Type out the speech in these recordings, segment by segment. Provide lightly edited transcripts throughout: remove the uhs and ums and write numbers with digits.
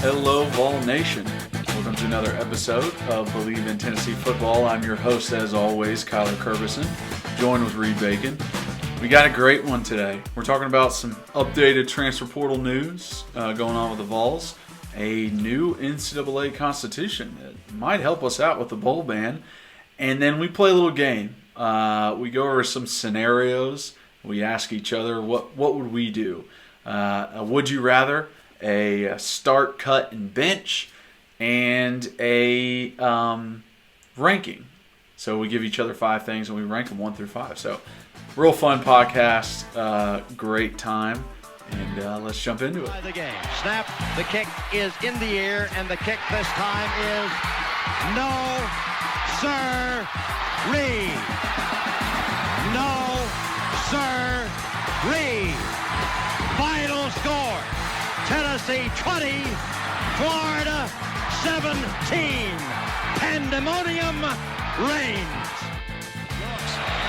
Hello, Vol Nation. Welcome to another episode of Believe in Tennessee Football. I'm your host, as always, Kyler Curbison, joined with Reed Bacon. We got a great one today. We're talking about some updated transfer portal news going on with the Vols, a new NCAA constitution that might help us out with the bowl ban, and then we play a little game. We go over some scenarios. We ask each other, what would we do? Would you rather? A start, cut, and bench, and a ranking. So we give each other 5 things, and we rank them 1 through 5. So real fun podcast, great time, and let's jump into it. The game. Snap, the kick is in the air, and the kick this time is no, sir-ree. No, sir-ree. Final score. Tennessee 20, Florida 17. Pandemonium reigns.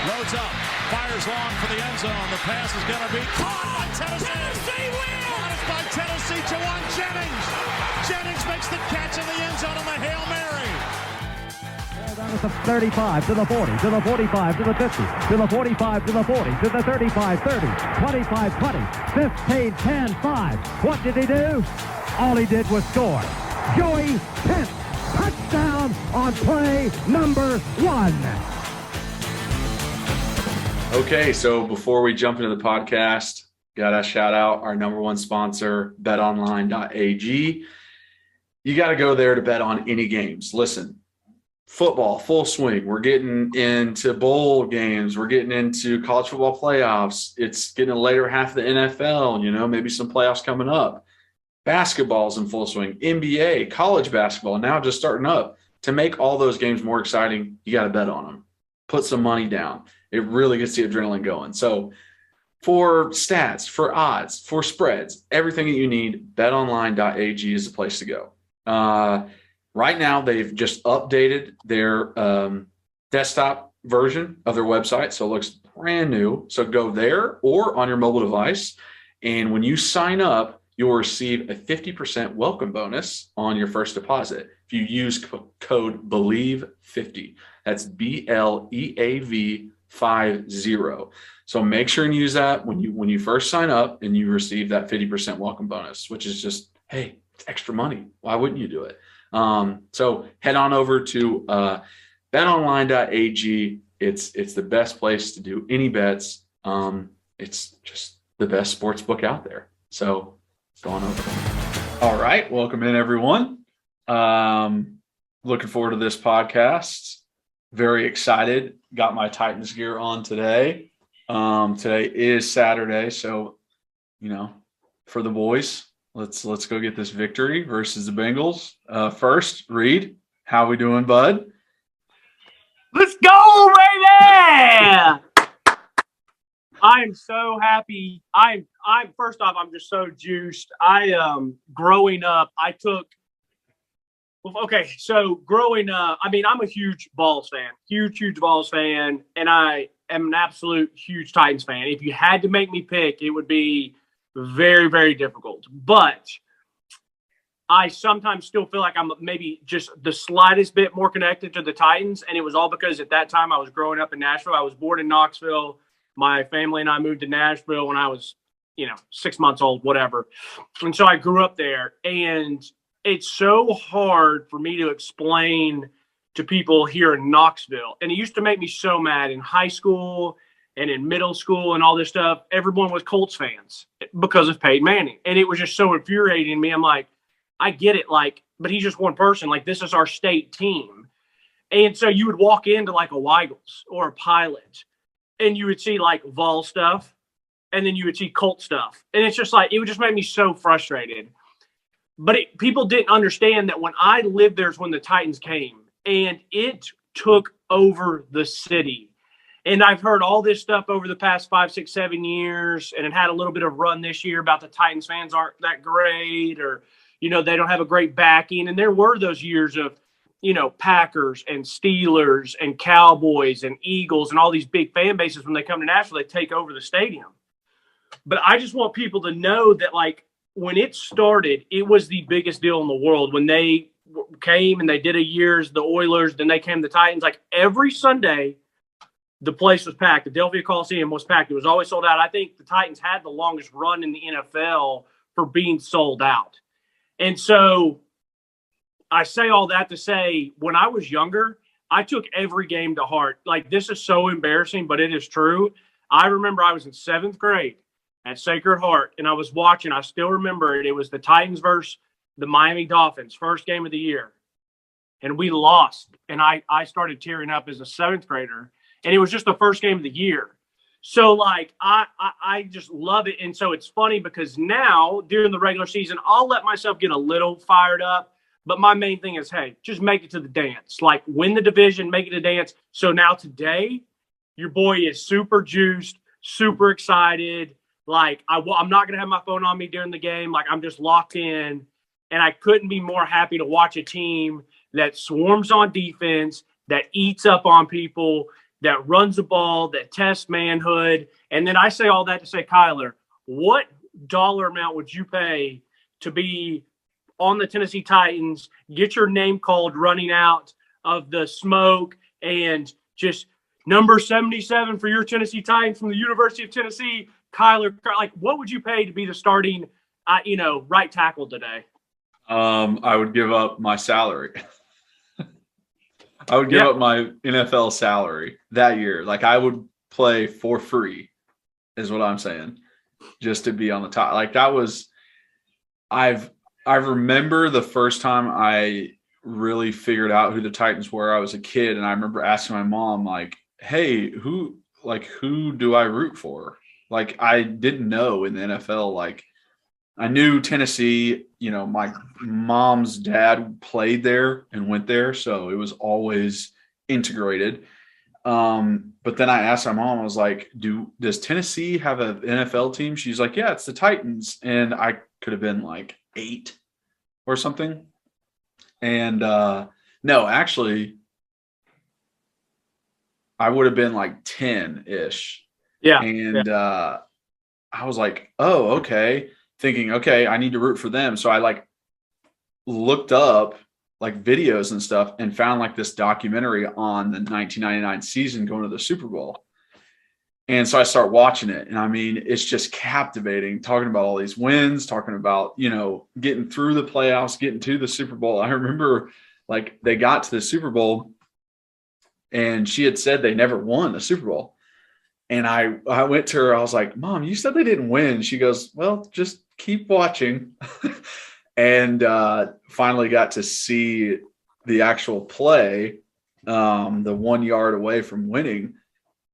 Loads up, fires long for the end zone. The pass is going to be caught by Tennessee. Tennessee wins! Caught it by Tennessee to one Jennings. Jennings makes the catch in the end zone on the Hail Mary. Down at the 35, to the 40, to the 45, to the 50, to the 45, to the 40, to the 35, 30, 25, 20, 15, 10, 5. What did he do? All he did was score. Joey Pence, touchdown on play number 1. Okay, so before we jump into the podcast, got to shout out our number one sponsor, betonline.ag. You got to go there to bet on any games. Listen, football, full swing. We're getting into bowl games. We're getting into college football playoffs. It's getting a later half of the NFL, maybe some playoffs coming up. Basketball's in full swing. NBA, college basketball, now just starting up. To make all those games more exciting, you got to bet on them. Put some money down. It really gets the adrenaline going. So for stats, for odds, for spreads, everything that you need, betonline.ag is the place to go. Right now, they've just updated their desktop version of their website, so it looks brand new. So go there or on your mobile device, and when you sign up, you'll receive a 50% welcome bonus on your first deposit if you use code BELIEVE50. That's BLEAV 50. So make sure and use that when you first sign up, and you receive that 50% welcome bonus, which is just, hey, it's extra money. Why wouldn't you do it? So head on over to betonline.ag. It's the best place to do any bets. It's just the best sports book out there. So go on over. All right. Welcome in, everyone. Looking forward to this podcast. Very excited. Got my Titans gear on today. Today is Saturday. So, for the boys, Let's go get this victory versus the Bengals. First, Reed, how we doing, bud? Let's go, baby! I am so happy. I'm first off, I'm just so juiced. Growing up, growing up, I'm a huge Vols fan, huge Vols fan, and I am an absolute huge Titans fan. If you had to make me pick, it would be very, very difficult. But I sometimes still feel like I'm maybe just the slightest bit more connected to the Titans. And it was all because at that time I was growing up in Nashville. I was born in Knoxville. My family and I moved to Nashville when I was, 6 months old, whatever. And so I grew up there. And it's so hard for me to explain to people here in Knoxville. And it used to make me so mad in high school and in middle school and all this stuff. Everyone was Colts fans because of Peyton Manning. And it was just so infuriating to me. I'm like, I get it, but he's just one person. This is our state team. And so you would walk into a Weigels or a Pilot, and you would see Vol stuff, and then you would see Colt stuff. And it's just it would just make me so frustrated. But people didn't understand that when I lived there is when the Titans came, and it took over the city. And I've heard all this stuff over the past 5, 6, 7 years, and it had a little bit of run this year about the Titans fans aren't that great, or, they don't have a great backing. And there were those years of, Packers and Steelers and Cowboys and Eagles and all these big fan bases. When they come to Nashville, they take over the stadium. But I just want people to know that, when it started, it was the biggest deal in the world. When they came and they did a year's, the Oilers, then they came the Titans. Like every Sunday, the place was packed. The Delphia Coliseum was packed. It was always sold out. I think the Titans had the longest run in the NFL for being sold out. And so I say all that to say, when I was younger, I took every game to heart. Like, this is so embarrassing, but it is true. I remember I was in 7th grade at Sacred Heart, and I was watching. I still remember it. It was the Titans versus the Miami Dolphins, first game of the year. And we lost. And I started tearing up as a 7th grader. And it was just the first game of the year. So, like, I just love it. And so it's funny because now, during the regular season, I'll let myself get a little fired up. But my main thing is, hey, just make it to the dance. Like, win the division, make it a dance. So now today, your boy is super juiced, super excited. Like, I'm not going to have my phone on me during the game. Like, I'm just locked in. And I couldn't be more happy to watch a team that swarms on defense, that eats up on people, that runs the ball, that tests manhood. And then I say all that to say, Kyler, what dollar amount would you pay to be on the Tennessee Titans, get your name called running out of the smoke, and just number 77 for your Tennessee Titans from the University of Tennessee, Kyler? Like, what would you pay to be the starting, right tackle today? I would give up my salary. I would give up my NFL salary that year. Like, I would play for free, is what I'm saying, just to be on the top. Like, that was, I remember the first time I really figured out who the Titans were. I was a kid, and I remember asking my mom, like, hey, who do I root for? Like, I didn't know in the NFL. Like, I knew Tennessee, my mom's dad played there and went there, so it was always integrated. But then I asked my mom, I was like, does Tennessee have an NFL team? She's like, yeah, it's the Titans. And I could have been like 8 or something. And no, actually, I would have been like 10-ish. Yeah. And I was like, oh, okay. Thinking, okay, I need to root for them. So I like looked up like videos and stuff and found like this documentary on the 1999 season going to the Super Bowl. And so I start watching it. And I mean, it's just captivating, talking about all these wins, talking about, getting through the playoffs, getting to the Super Bowl. I remember like they got to the Super Bowl and she had said they never won the Super Bowl. And I went to her, I was like, Mom, you said they didn't win. She goes, well, just keep watching. And finally got to see the actual play, the 1 yard away from winning,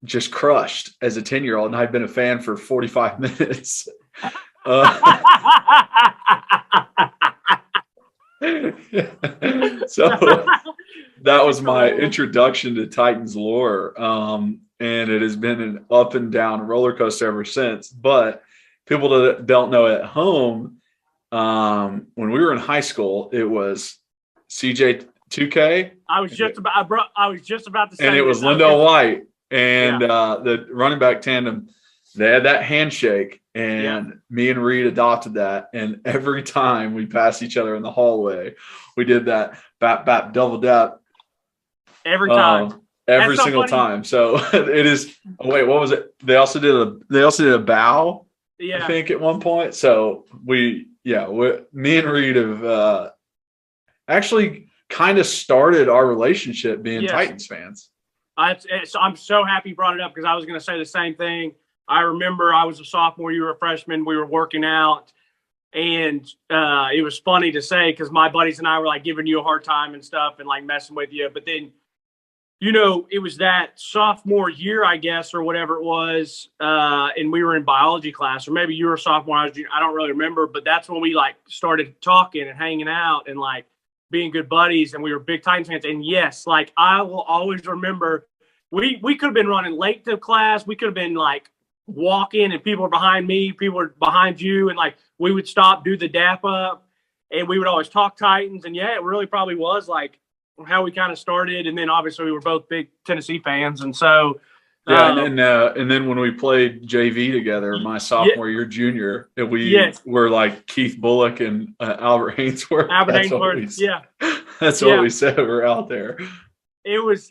just crushed as a 10-year-old. And I'd been a fan for 45 minutes. So that was my introduction to Titans lore. And it has been an up and down roller coaster ever since. But people that don't know at home, when we were in high school, it was CJ 2K. I was just about to say, and it was Lindell White and the running back tandem. They had that handshake, and me and Reed adopted that. And every time we passed each other in the hallway, we did that bap bap double dap. Every time. Every single time. So it is. Oh, wait, what was it? They also did a bow. Yeah. I think at one point. So me and Reed have actually kind of started our relationship being Titans fans. I'm so happy you brought it up because I was going to say the same thing. I remember I was a sophomore, you were a freshman. We were working out, and it was funny to say because my buddies and I were like giving you a hard time and stuff and like messing with you. But then, it was that sophomore year, I guess, or whatever it was, and we were in biology class, or maybe you were a sophomore, I was junior, I don't really remember, but that's when we like started talking and hanging out and like being good buddies, and we were big Titans fans. And yes, like I will always remember, we could have been running late to class, we could have been like walking, and people were behind me, people were behind you, and like we would stop, do the dap up, and we would always talk Titans. And it really probably was like how we kind of started. And then obviously we were both big Tennessee fans. And so Yeah, and then when we played JV together, my sophomore year, junior, and we were like Keith Bullock and Albert Hainsworth. That's what we said. We're out there. It was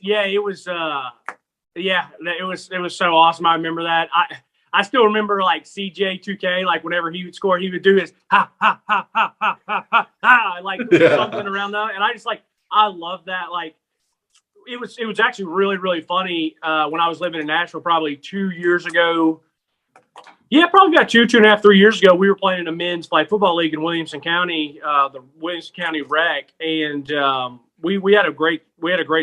so awesome. I remember that. I still remember like CJ2K, like whenever he would score, he would do his ha ha ha ha ha ha ha, like something around that. And I love that. Like it was actually really, really funny when I was living in Nashville probably 2 years ago. Yeah, probably about 2.5, 3 years ago. We were playing in a men's flag football league in Williamson County, the Williamson County Rec, and we had a great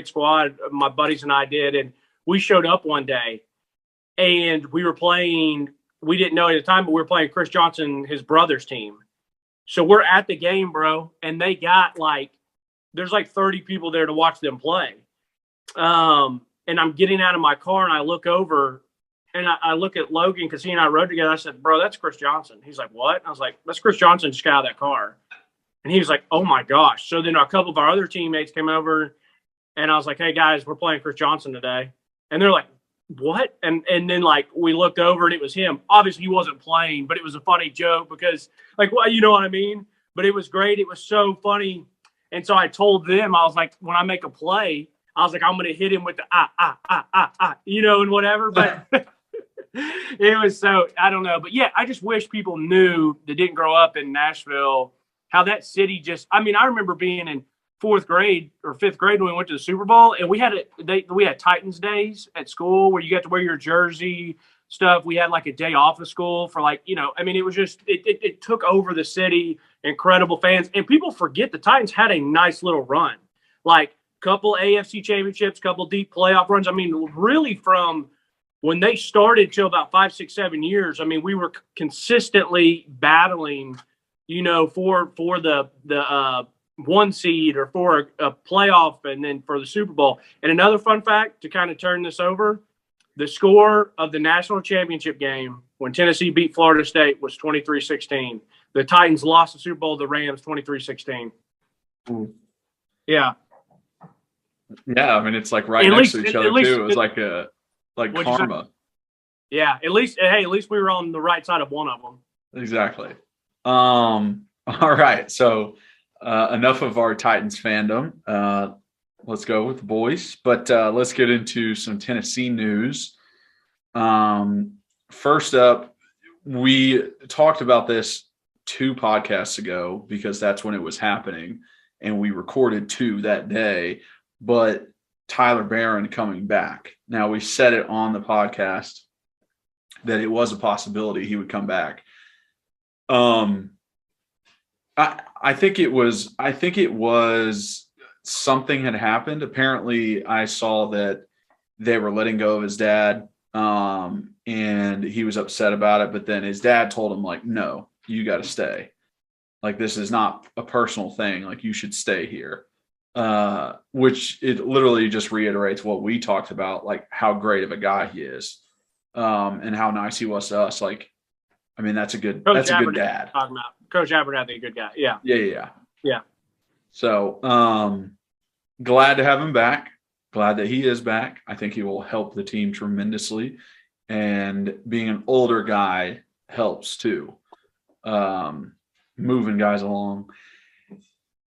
squad. My buddies and I did, and we showed up one day, and we were playing. We didn't know at the time, but we were playing Chris Johnson, his brother's team. So we're at the game, bro, and they got there's 30 people there to watch them play. And I'm getting out of my car and I look over and I look at Logan because he and I rode together. I said, bro, that's Chris Johnson. He's like, what? I was like, that's Chris Johnson just got out of that car. And he was like, oh my gosh. So then a couple of our other teammates came over and I was like, hey guys, we're playing Chris Johnson today. And they're like, what? And then we looked over and it was him. Obviously he wasn't playing, but it was a funny joke because well, you know what I mean? But it was great. It was so funny. And so I told them, I was like, when I make a play, I was like, I'm going to hit him with the and whatever. But it was so, I don't know. But yeah, I just wish people knew that didn't grow up in Nashville, how that city I remember being in 4th grade or 5th grade when we went to the Super Bowl, and we had Titans days at school where you got to wear your jersey stuff. We had a day off of school for it was just, it took over the city, incredible fans. And people forget the Titans had a nice little run, couple AFC championships, couple deep playoff runs. Really from when they started till about 5, 6, 7 years. We were consistently battling, for the 1 seed or for a playoff and then for the Super Bowl. And another fun fact to kind of turn this over, the score of the national championship game when Tennessee beat Florida State was 23-16. The Titans lost the Super Bowl to the Rams 23-16. Yeah. Yeah, it's right next to each other too. It was like karma. Yeah, at least we were on the right side of one of them. Exactly. All right, so enough of our Titans fandom. Let's go with the boys, but let's get into some Tennessee news. First up, we talked about this 2 podcasts ago because that's when it was happening, and we recorded 2 that day. But Tyler Barron coming back. Now, we said it on the podcast that it was a possibility he would come back. I think it was something had happened. Apparently, I saw that they were letting go of his dad, and he was upset about it. But then his dad told him, no, you got to stay. This is not a personal thing. You should stay here. Which it literally just reiterates what we talked about, how great of a guy he is, and how nice he was to us. That's a good dad. Talking about Coach Abernathy, a good guy. Yeah. Yeah. So, glad to have him back. Glad that he is back. I think he will help the team tremendously, and being an older guy helps too, moving guys along.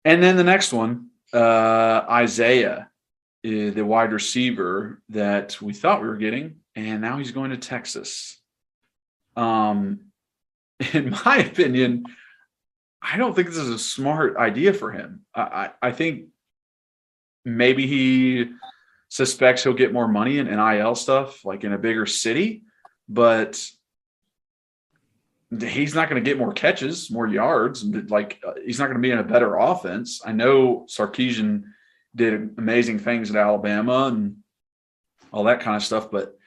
And then the next one. Isaiah, the wide receiver that we thought we were getting, and now he's going to Texas. In my opinion, I don't think this is a smart idea for him. I think maybe he suspects he'll get more money in NIL stuff, in a bigger city, but he's not going to get more catches, more yards. He's not going to be in a better offense. I know Sarkisian did amazing things at Alabama and all that kind of stuff, but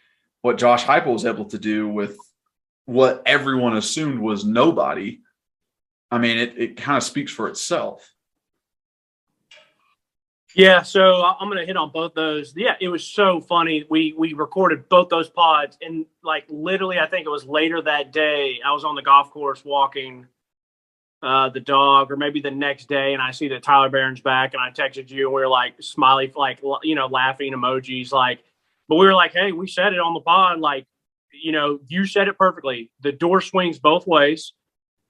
what Josh Heupel was able to do with what everyone assumed was nobody, it kind of speaks for itself. Yeah, so I'm going to hit on both those. Yeah, it was so funny. We recorded both those pods, and literally I think it was later that day, I was on the golf course walking the dog, or maybe the next day, and I see that Tyler Barron's back, and I texted you, and we were smiley, laughing emojis. But we were like, hey, we said it on the pod. Like, you said it perfectly. The door swings both ways.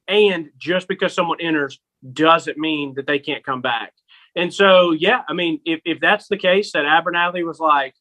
And just because someone enters doesn't mean that they can't come back. And so, yeah, I mean, if that's the case, that Abernathy was like,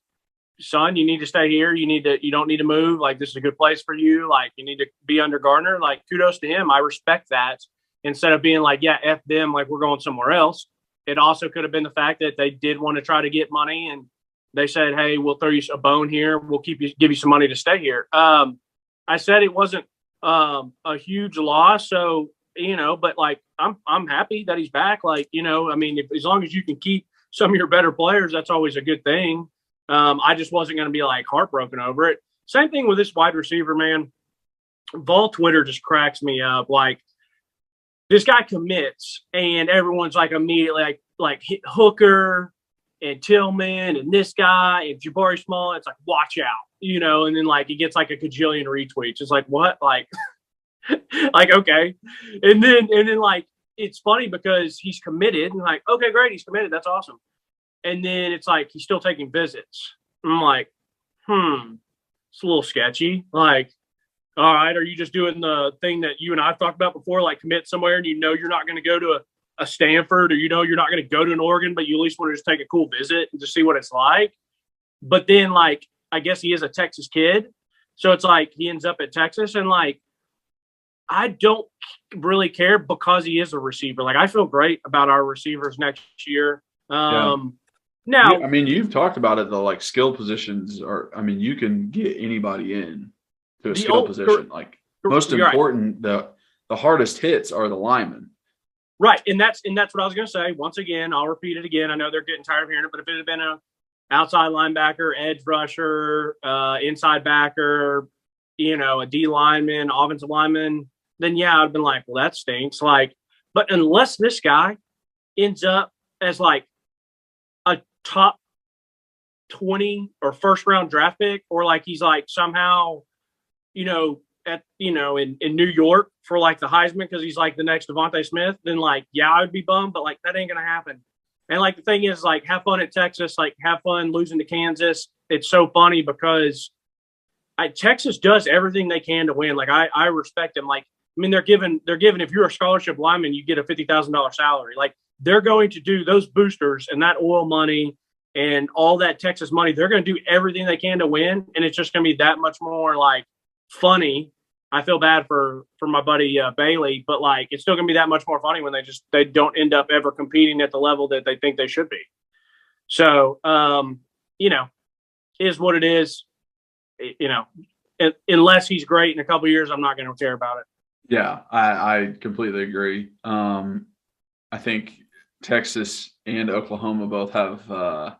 son, you need to stay here. You don't need to move. Like, this is a good place for you. Like, you need to be under Gardner. Like, kudos to him. I respect that. Instead of being like, yeah, F them, like we're going somewhere else. It also could have been the fact that they did want to try to get money, and they said, hey, we'll throw you a bone here. We'll give you some money to stay here. I said it wasn't a huge loss. So, but like, I'm happy that he's back. Like, I mean, as long as you can keep some of your better players, that's always a good thing. I just wasn't going to be like heartbroken over it. Same thing with this wide receiver, man. Vol Twitter just cracks me up. Like, this guy commits and everyone's like immediately like Hooker and Tillman and this guy and Jabari Small. It's like, watch out, and then like he gets like a gajillion retweets. It's like, what? Like, like, okay. And then like, it's funny because he's committed and like, okay, great. He's committed. That's awesome. And then it's like, he's still taking visits. I'm like, it's a little sketchy. Like, all right, are you just doing the thing that you and I've talked about before, like commit somewhere and you're not going to go to a Stanford, or you're not going to go to an Oregon, but you at least want to just take a cool visit and just see what it's like. But then, like, I guess he is a Texas kid. So it's like he ends up at Texas, and like, I don't really care because he is a receiver. Like, I feel great about our receivers next year. Now, I mean, you've talked about it, though, like skill positions you can get anybody in to a skill position. Like, most important, right. The hardest hits are the linemen. Right. And that's what I was going to say. Once again, I'll repeat it again. I know they're getting tired of hearing it, but if it had been a outside linebacker, edge rusher, inside backer, a D lineman, offensive lineman, then yeah, I'd been like, well, that stinks. Like, but unless this guy ends up as like a top 20 or first round draft pick, or like he's like somehow, in New York for like the Heisman because he's like the next Devontae Smith, then like, yeah, I would be bummed, but like that ain't gonna happen. And like the thing is, like, have fun at Texas, like have fun losing to Kansas. It's so funny because Texas does everything they can to win. Like I respect them. Like, I mean, they're given if you're a scholarship lineman, you get a $50,000 salary. Like, they're going to do those boosters and that oil money and all that Texas money. They're going to do everything they can to win, and it's just going to be that much more like funny. I feel bad for my buddy Bailey, but like, it's still going to be that much more funny when they don't end up ever competing at the level that they think they should be. So, is what it is. Unless he's great in a couple of years, I'm not going to care about it. Yeah, I completely agree. I think Texas and Oklahoma both have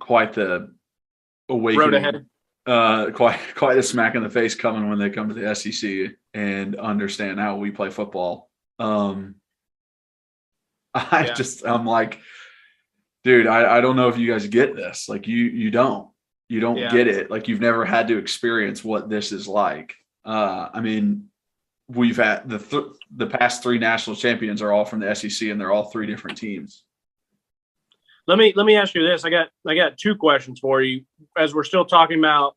quite the awakening. Road ahead. Quite a smack in the face coming when they come to the SEC and understand how we play football. I'm like, dude, I don't know if you guys get this. Like, you don't get it. Like, you've never had to experience what this is like. I mean, we've had the past three national champions are all from the SEC, and they're all three different teams. Let me ask you this. I got two questions for you as we're still talking about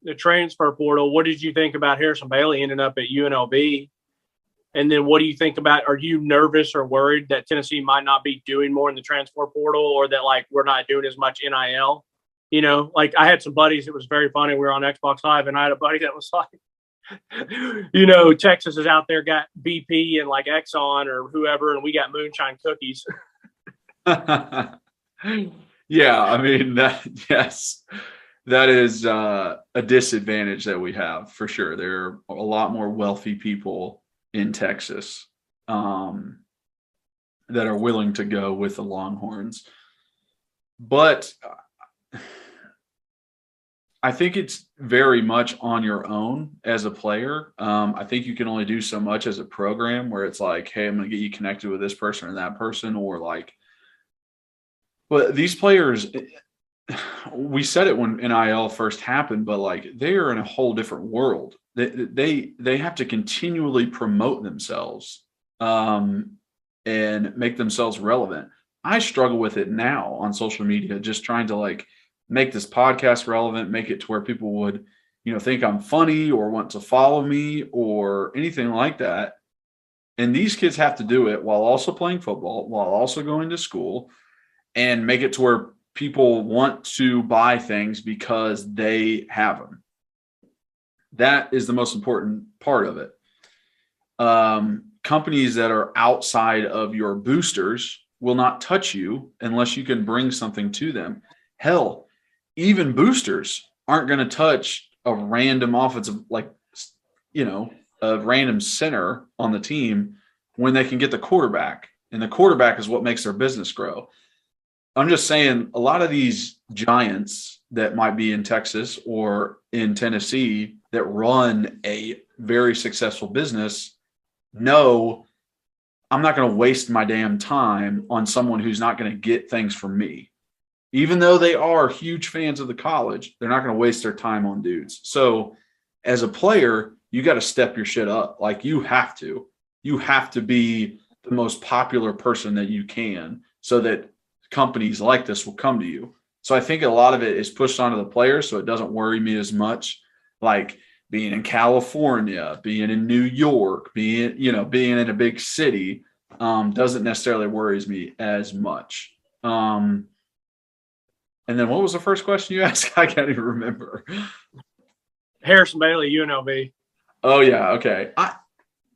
the transfer portal. What did you think about Harrison Bailey ending up at UNLV? And then what do you think about, are you nervous or worried that Tennessee might not be doing more in the transfer portal, or that like we're not doing as much NIL? Like I had some buddies, it was very funny. We were on Xbox Live and I had a buddy that was like, Texas is out there, got BP and like Exxon or whoever, and we got moonshine cookies. Yeah, I mean, that is a disadvantage that we have for sure. There are a lot more wealthy people in Texas that are willing to go with the Longhorns. But I think it's very much on your own as a player. I think you can only do so much as a program where it's like, hey, I'm going to get you connected with this person or that person, or like, but these players, we said it when NIL first happened, but like they are in a whole different world. They have to continually promote themselves and make themselves relevant. I struggle with it now on social media, just trying to like make this podcast relevant, make it to where people would, think I'm funny or want to follow me or anything like that. And these kids have to do it while also playing football, while also going to school, and make it to where people want to buy things because they have them. That is the most important part of it. Companies that are outside of your boosters will not touch you unless you can bring something to them. Hell, even boosters aren't going to touch a random offensive, a random center on the team when they can get the quarterback. And the quarterback is what makes their business grow. I'm just saying, a lot of these giants that might be in Texas or in Tennessee that run a very successful business know I'm not going to waste my damn time on someone who's not going to get things from me. Even though they are huge fans of the college, they're not going to waste their time on dudes. So as a player, you got to step your shit up. Like, you have to. You have to be the most popular person that you can so that companies like this will come to you. So I think a lot of it is pushed onto the players, so it doesn't worry me as much. Like being in California, being in New York, being in a big city doesn't necessarily worries me as much. And then what was the first question you asked? I can't even remember. Harrison Bailey, UNLV. Oh, yeah. Okay.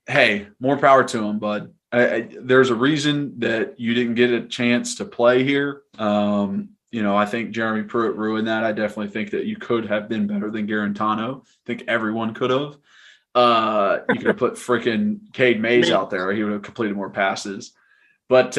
Hey, more power to him, bud. There's a reason that you didn't get a chance to play here. I think Jeremy Pruitt ruined that. I definitely think that you could have been better than Garantano. I think everyone could have. You could have put freaking Cade Mays out there. He would have completed more passes. But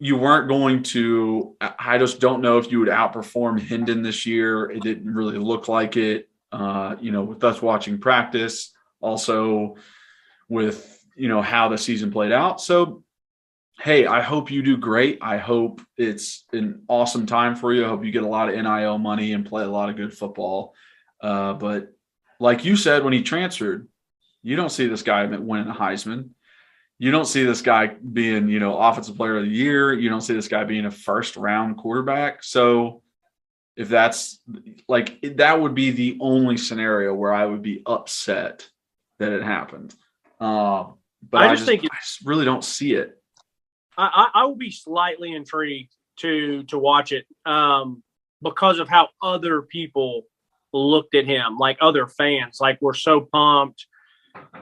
you weren't going to – I just don't know if you would outperform Hendon this year. It didn't really look like it, with us watching practice. Also with, how the season played out. So, hey, I hope you do great. I hope it's an awesome time for you. I hope you get a lot of NIL money and play a lot of good football. But like you said, when he transferred, you don't see this guy winning a Heisman. You don't see this guy being, offensive player of the year. You don't see this guy being a first-round quarterback. So if that's that would be the only scenario where I would be upset that it happened. But I just really don't see it. I will be slightly intrigued to watch it because of how other people looked at him, like other fans, like were so pumped,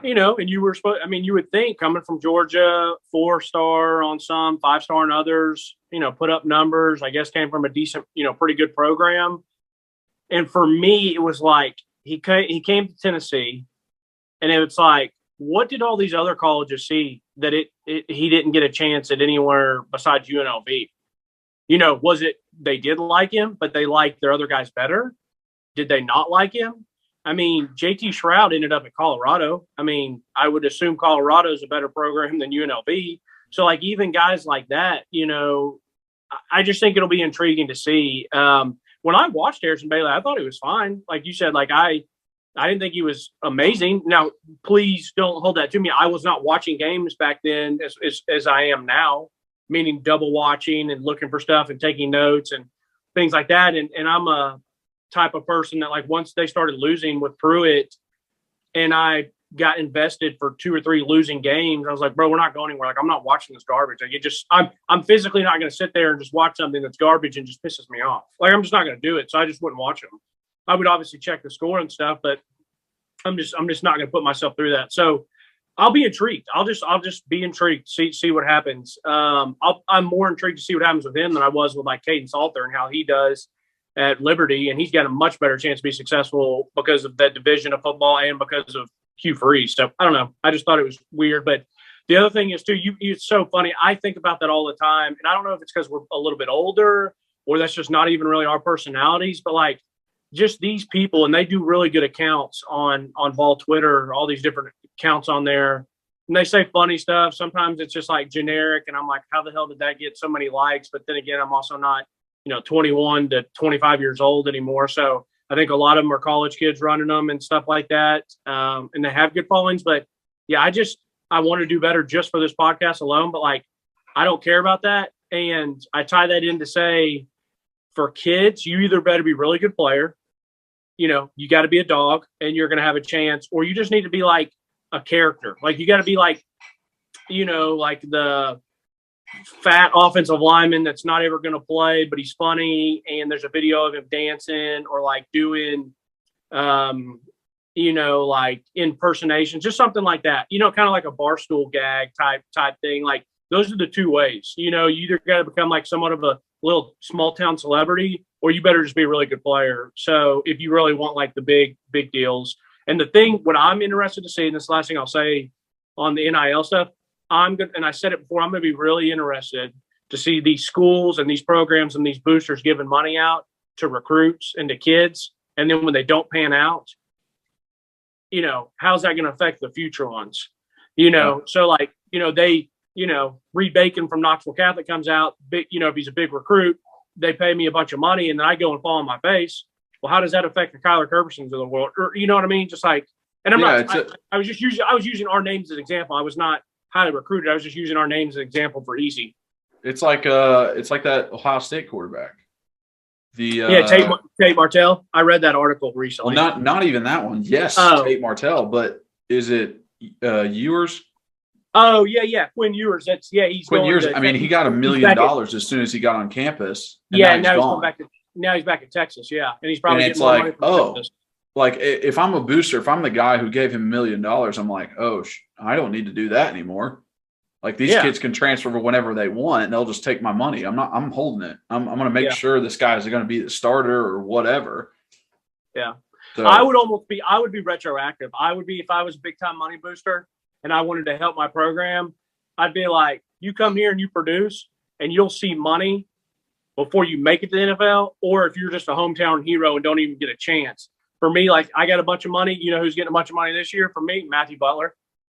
and you were supposed, you would think coming from Georgia, 4-star on some, 5-star on others, put up numbers, I guess came from a decent, pretty good program. And for me, it was like he came to Tennessee, and it was like, what did all these other colleges see that he didn't get a chance at anywhere besides UNLV? Was it they did like him, but they liked their other guys better? Did they not like him? JT Shroud ended up at Colorado. I would assume Colorado is a better program than UNLV. So, even guys like that, I just think it'll be intriguing to see. When I watched Harrison Bailey, I thought he was fine. Like you said, I didn't think he was amazing. Now, please don't hold that to me. I was not watching games back then as I am now, meaning double watching and looking for stuff and taking notes and things like that. And I'm a type of person that, once they started losing with Pruitt and I got invested for 2 or 3 losing games, I was like, bro, we're not going anywhere. I'm not watching this garbage. I'm physically not going to sit there and just watch something that's garbage and just pisses me off. I'm just not going to do it. So I just wouldn't watch them. I would obviously check the score and stuff, but I'm just not going to put myself through that. So I'll be intrigued. I'll just be intrigued, see what happens. I'm more intrigued to see what happens with him than I was with Caden Salter and how he does at Liberty. And he's got a much better chance to be successful because of that division of football and because of Hugh Freeze. So I don't know. I just thought it was weird. But the other thing is too, it's so funny. I think about that all the time. And I don't know if it's because we're a little bit older or that's just not even really our personalities, but just these people, and they do really good accounts on Vol Twitter, all these different accounts on there, and they say funny stuff. Sometimes it's just generic, and I'm like, how the hell did that get so many likes? But then again, I'm also not, 21 to 25 years old anymore. So I think a lot of them are college kids running them and stuff like that. And they have good followings, but yeah, I want to do better just for this podcast alone, but I don't care about that. And I tie that in to say, for kids, you either better be a really good player, you got to be a dog and you're going to have a chance, or you just need to be like a character. Like you got to be like, like the fat offensive lineman that's not ever going to play, but he's funny. And there's a video of him dancing or like doing, like impersonations, just something like that, kind of like a barstool gag type thing. Like those are the two ways, you either got to become like somewhat of a little small town celebrity, or you better just be a really good player. So if you really want like the big deals, and the thing, what I'm interested to see, and this last thing I'll say on the NIL stuff, and I said it before, I'm going to be really interested to see these schools and these programs and these boosters giving money out to recruits and to kids. And then when they don't pan out, how's that going to affect the future ones? So like, they, Reed Bacon from Knoxville Catholic comes out, big, if he's a big recruit, they pay me a bunch of money and then I go and fall on my face. Well, how does that affect the Kyler Kerbersons of the world? Or, you know what I mean? Just like, and I was using our names as an example. I was not highly recruited. I was just using our names as an example for easy. It's like that Ohio State quarterback. Tate Martell. I read that article recently. Well, not even that one. Yes, Tate Martell, but is it Ewers? Oh yeah, Quinn Ewers. He's Quinn Ewers. He got $1 million as soon as he got on campus. And now he's back at Texas. Yeah, and he's probably getting more money from Texas. Like if I'm a booster, if I'm the guy who gave him $1 million, I'm like, I don't need to do that anymore. Like these kids can transfer whenever they want, and they'll just take my money. I'm holding it. I'm going to make sure this guy is going to be the starter or whatever. Yeah. So, I would be retroactive. If I was a big time money booster and I wanted to help my program, I'd be like, you come here and you produce and you'll see money before you make it to the NFL. Or if you're just a hometown hero and don't even get a chance. For me, like I got a bunch of money, who's getting a bunch of money this year? For me, Matthew Butler.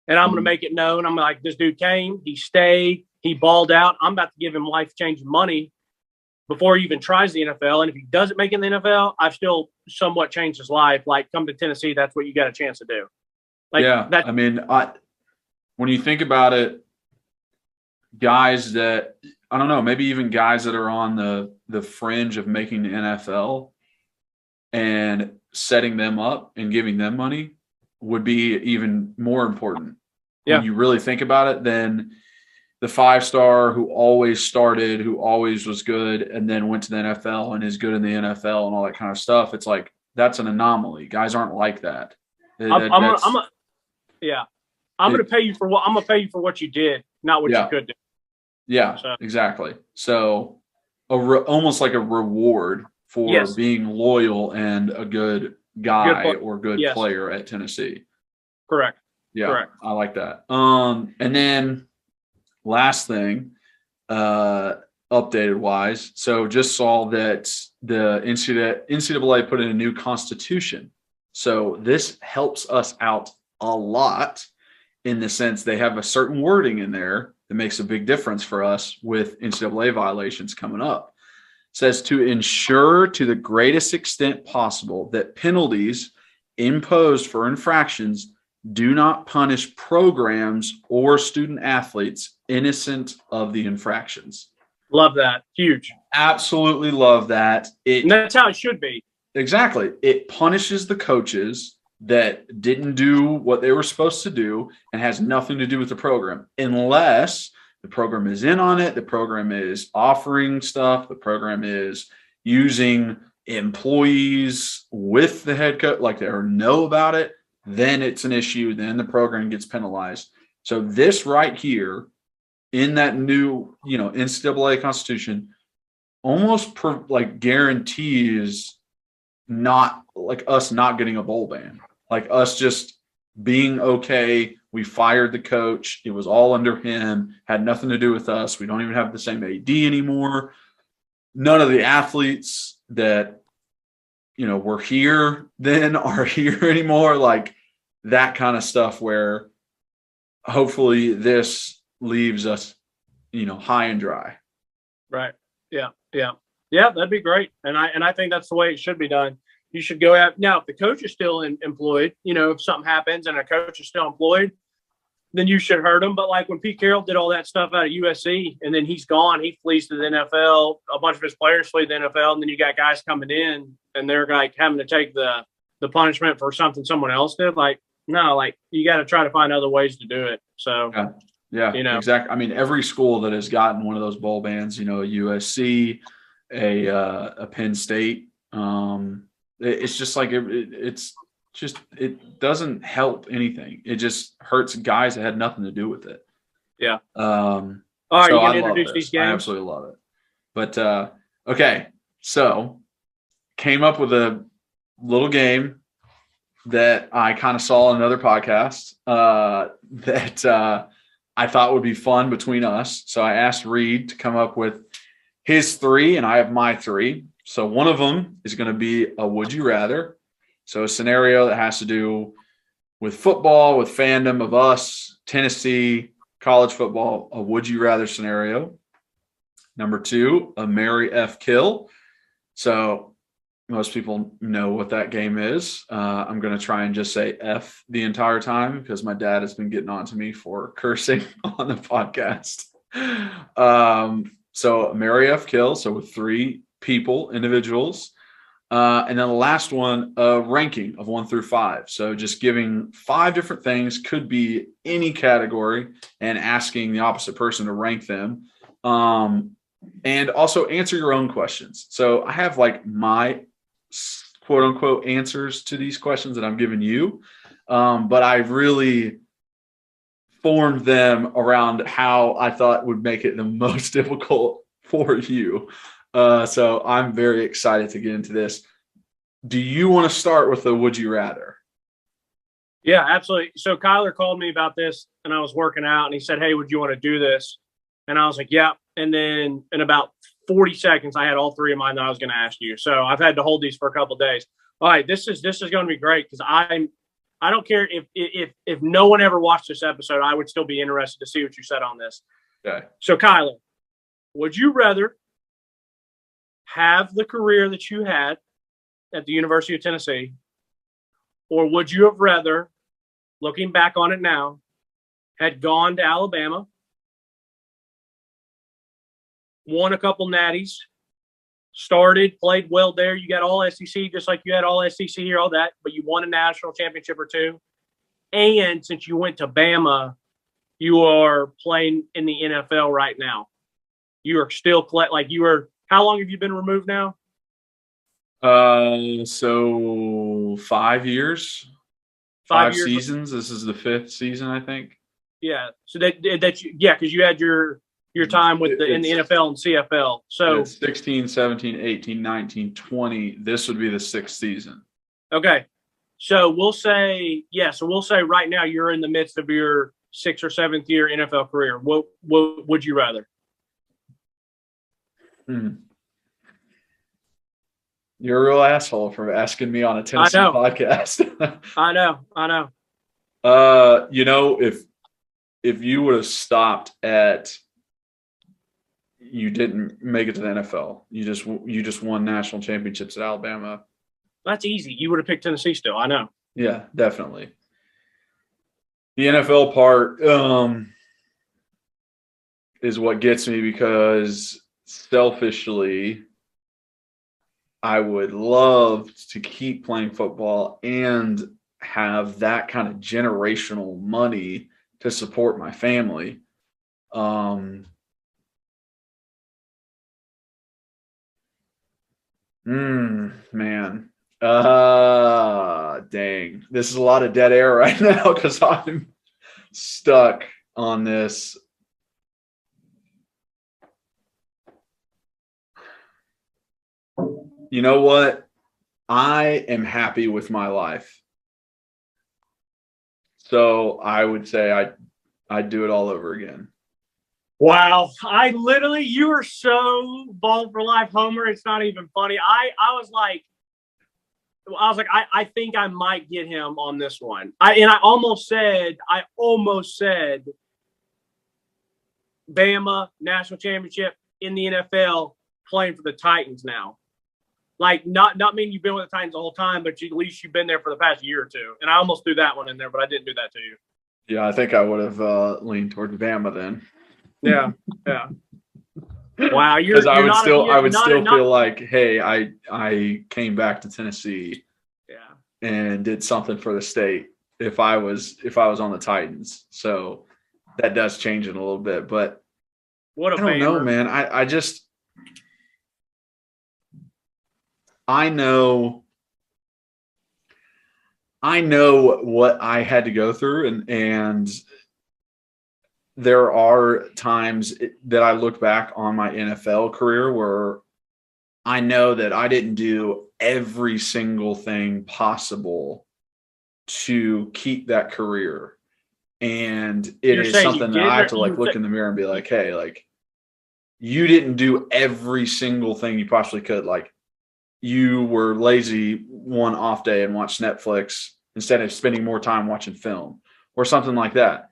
And I'm going to make it known. I'm like, this dude came, he stayed, he balled out. I'm about to give him life-changing money before he even tries the NFL. And if he doesn't make it in the NFL, I've still somewhat changed his life. Like, come to Tennessee, that's what you got a chance to do. When you think about it, guys that, I don't know, maybe even guys that are on the fringe of making the NFL and setting them up and giving them money would be even more important when you really think about it than the 5-star who always started, who always was good, and then went to the NFL and is good in the NFL and all that kind of stuff. It's like, that's an anomaly. Guys aren't like that. I'm going to pay you for what you did, not what you could do. Yeah, exactly. So almost like a reward for being loyal and a good guy or good player at Tennessee. Correct. Yeah, correct. I like that. And then last thing, updated wise, so just saw that the NCAA put in a new constitution. So this helps us out a lot in the sense they have a certain wording in there that makes a big difference for us with NCAA violations coming up. It says to ensure to the greatest extent possible that penalties imposed for infractions do not punish programs or student athletes innocent of the infractions. Love that. Huge. Absolutely love that. And that's how it should be. Exactly. It punishes the coaches that didn't do what they were supposed to do and has nothing to do with the program, unless the program is in on it, the program is offering stuff, the program is using employees with the head coach, like they know about it, then it's an issue, then the program gets penalized. So this right here in that new, NCAA constitution almost guarantees not like us not getting a bowl ban, like us just being okay. We fired the coach. It was all under him, had nothing to do with us. We don't even have the same AD anymore. None of the athletes that, were here then are here anymore. Like that kind of stuff where hopefully this leaves us, high and dry. Right. Yeah. Yeah. Yeah. That'd be great. And I think that's the way it should be done. You should go out now. If the coach is still employed, if something happens and a coach is still employed, then you should hurt him. But like when Pete Carroll did all that stuff out of USC and then he's gone, he flees to the NFL. A bunch of his players flee the NFL, and then you got guys coming in and they're like having to take the punishment for something someone else did. Like, no, like you got to try to find other ways to do it. So, yeah, you know, exactly. I mean, every school that has gotten one of those bowl bans, you know, a USC, a Penn State, it's just like it doesn't help anything. It just hurts guys that had nothing to do with it. Yeah. All right, so you I can love introduce this. these games? I absolutely love it. But okay, so came up with a little game that I kind of saw on another podcast that I thought would be fun between us. So I asked Reed to come up with his 3, and I have my 3. So one of them is going to be a would you rather. So a scenario that has to do with football, with fandom of us, Tennessee, college football, a would you rather scenario. Number 2, a marry F kill. So most people know what that game is. I'm going to try and just say F the entire time because my dad has been getting on to me for cursing on the podcast. So marry F kill. So with 3 people, individuals. And then the last one, a ranking of 1 through 5. So just giving 5 different things, could be any category, and asking the opposite person to rank them. And also answer your own questions. So I have like my quote unquote answers to these questions that I'm giving you. But I really formed them around how I thought would make it the most difficult for you. So I'm very excited to get into this. Do you want to start with the would you rather? Yeah, absolutely. So Kyler called me about this, and I was working out, and he said, hey, would you want to do this? And I was like, yeah. And then in about 40 seconds, I had all 3 of mine that I was going to ask you. So I've had to hold these for a couple of days. All right, this is going to be great because I don't care if no one ever watched this episode, I would still be interested to see what you said on this. Okay. So Kyler, would you rather have the career that you had at the University of Tennessee, or would you have rather, looking back on it now, had gone to Alabama, won a couple natties, played well there, you got all SEC just like you had all SEC here, all that, but you won a national championship or 2, and since you went to Bama, you are playing in the NFL right now. You are still how long have you been removed now? So 5 years, 5 seasons. This is the 5th season, I think. Yeah. So because you had your time in the NFL and CFL. So it's 16, 17, 18, 19, 20. This would be the 6th season. Okay. So we'll say right now you're in the midst of your 6th or 7th year NFL career. What would you rather? You're a real asshole for asking me on a Tennessee podcast. I know. You know, if you would have stopped at, you didn't make it to the NFL, you just won national championships at Alabama. That's easy. You would have picked Tennessee still. I know. Yeah, definitely. The NFL part is what gets me because selfishly, I would love to keep playing football and have that kind of generational money to support my family. Man. Dang. This is a lot of dead air right now because I'm stuck on this. You know what? I am happy with my life. So I would say I'd do it all over again. Wow. You are so ball for life, Homer. It's not even funny. I was like, I think I might get him on this one. I almost said Bama national championship in the NFL, playing for the Titans now. Like, not mean you've been with the Titans the whole time, but at least you've been there for the past year or 2. And I almost threw that one in there, but I didn't do that to you. Yeah, I think I would have leaned toward Bama then. Yeah, yeah. Wow, Because I would still not feel like, hey, I came back to Tennessee yeah. and did something for the state if I was on the Titans. So that does change it a little bit. But What a I don't know, Bama. man. I know what I had to go through, and there are times that I look back on my NFL career where I know that I didn't do every single thing possible to keep that career. And it You're is saying you something that I did, have to like look in the mirror and be like, hey, like you didn't do every single thing you possibly could. Like you were lazy one off day and watched Netflix instead of spending more time watching film or something like that.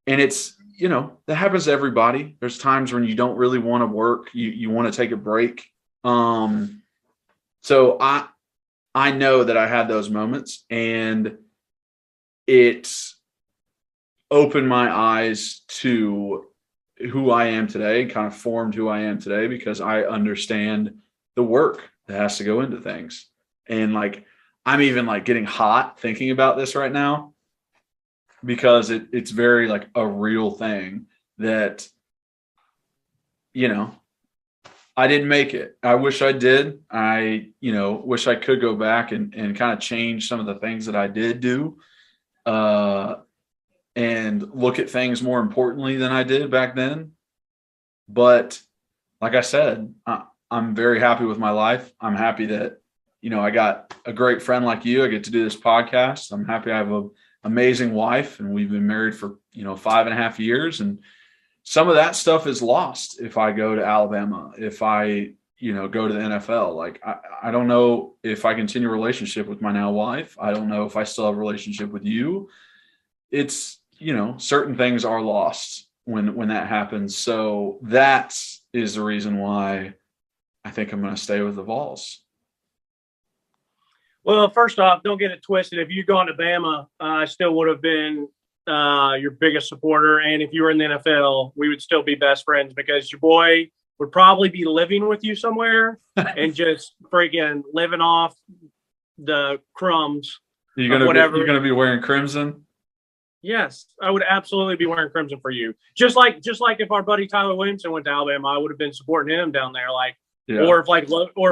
And it's, that happens to everybody. There's times when you don't really want to work. You want to take a break. So I know that I had those moments, and it's opened my eyes to who I am today, kind of formed who I am today, because I understand the work that has to go into things. And like, I'm even like getting hot thinking about this right now, because it's very like a real thing that, I didn't make it. I wish I did. I, wish I could go back and kind of change some of the things that I did do, and look at things more importantly than I did back then. But like I said, I'm very happy with my life. I'm happy that, I got a great friend like you. I get to do this podcast. I'm happy I have an amazing wife, and we've been married for, 5.5 years. And some of that stuff is lost if I go to Alabama, if I, go to the NFL. Like, I don't know if I continue a relationship with my now wife. I don't know if I still have a relationship with you. It's, certain things are lost when that happens. So that is the reason why I think I'm going to stay with the Vols. Well, first off, don't get it twisted. If you'd gone to Bama, I still would have been your biggest supporter. And if you were in the NFL, we would still be best friends, because your boy would probably be living with you somewhere and just freaking living off the crumbs. You're gonna be wearing crimson? Yes, I would absolutely be wearing crimson for you. Just like if our buddy Tyler Williamson went to Alabama, I would have been supporting him down there. Like, yeah. Or if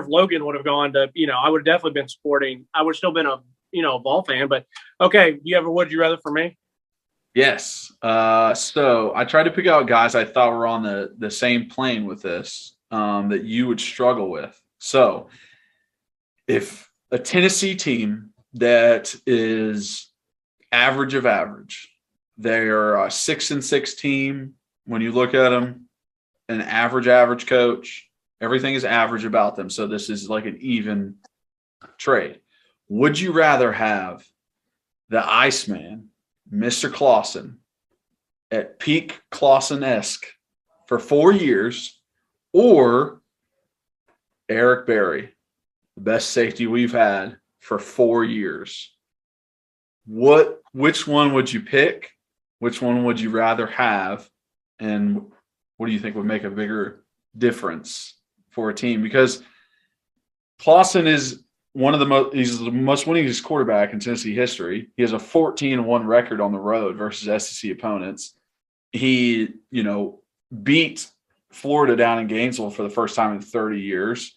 Logan would have gone to, I would have definitely been supporting. I would have still been a Vol fan. But okay, you have a would you rather for me? Yes. So I tried to pick out guys I thought were on the same plane with this, that you would struggle with. So if a Tennessee team that is average of average, they're a 6-6 team. When you look at them, an average coach, everything is average about them. So this is like an even trade. Would you rather have the Iceman, Mr. Clausen, at peak Clausen-esque for 4 years, or Eric Berry, the best safety we've had for 4 years? Which one would you pick? Which one would you rather have? And what do you think would make a bigger difference for a team? Because Clausen is he's the most winningest quarterback in Tennessee history. He has a 14-1 record on the road versus SEC opponents. He, beat Florida down in Gainesville for the first time in 30 years.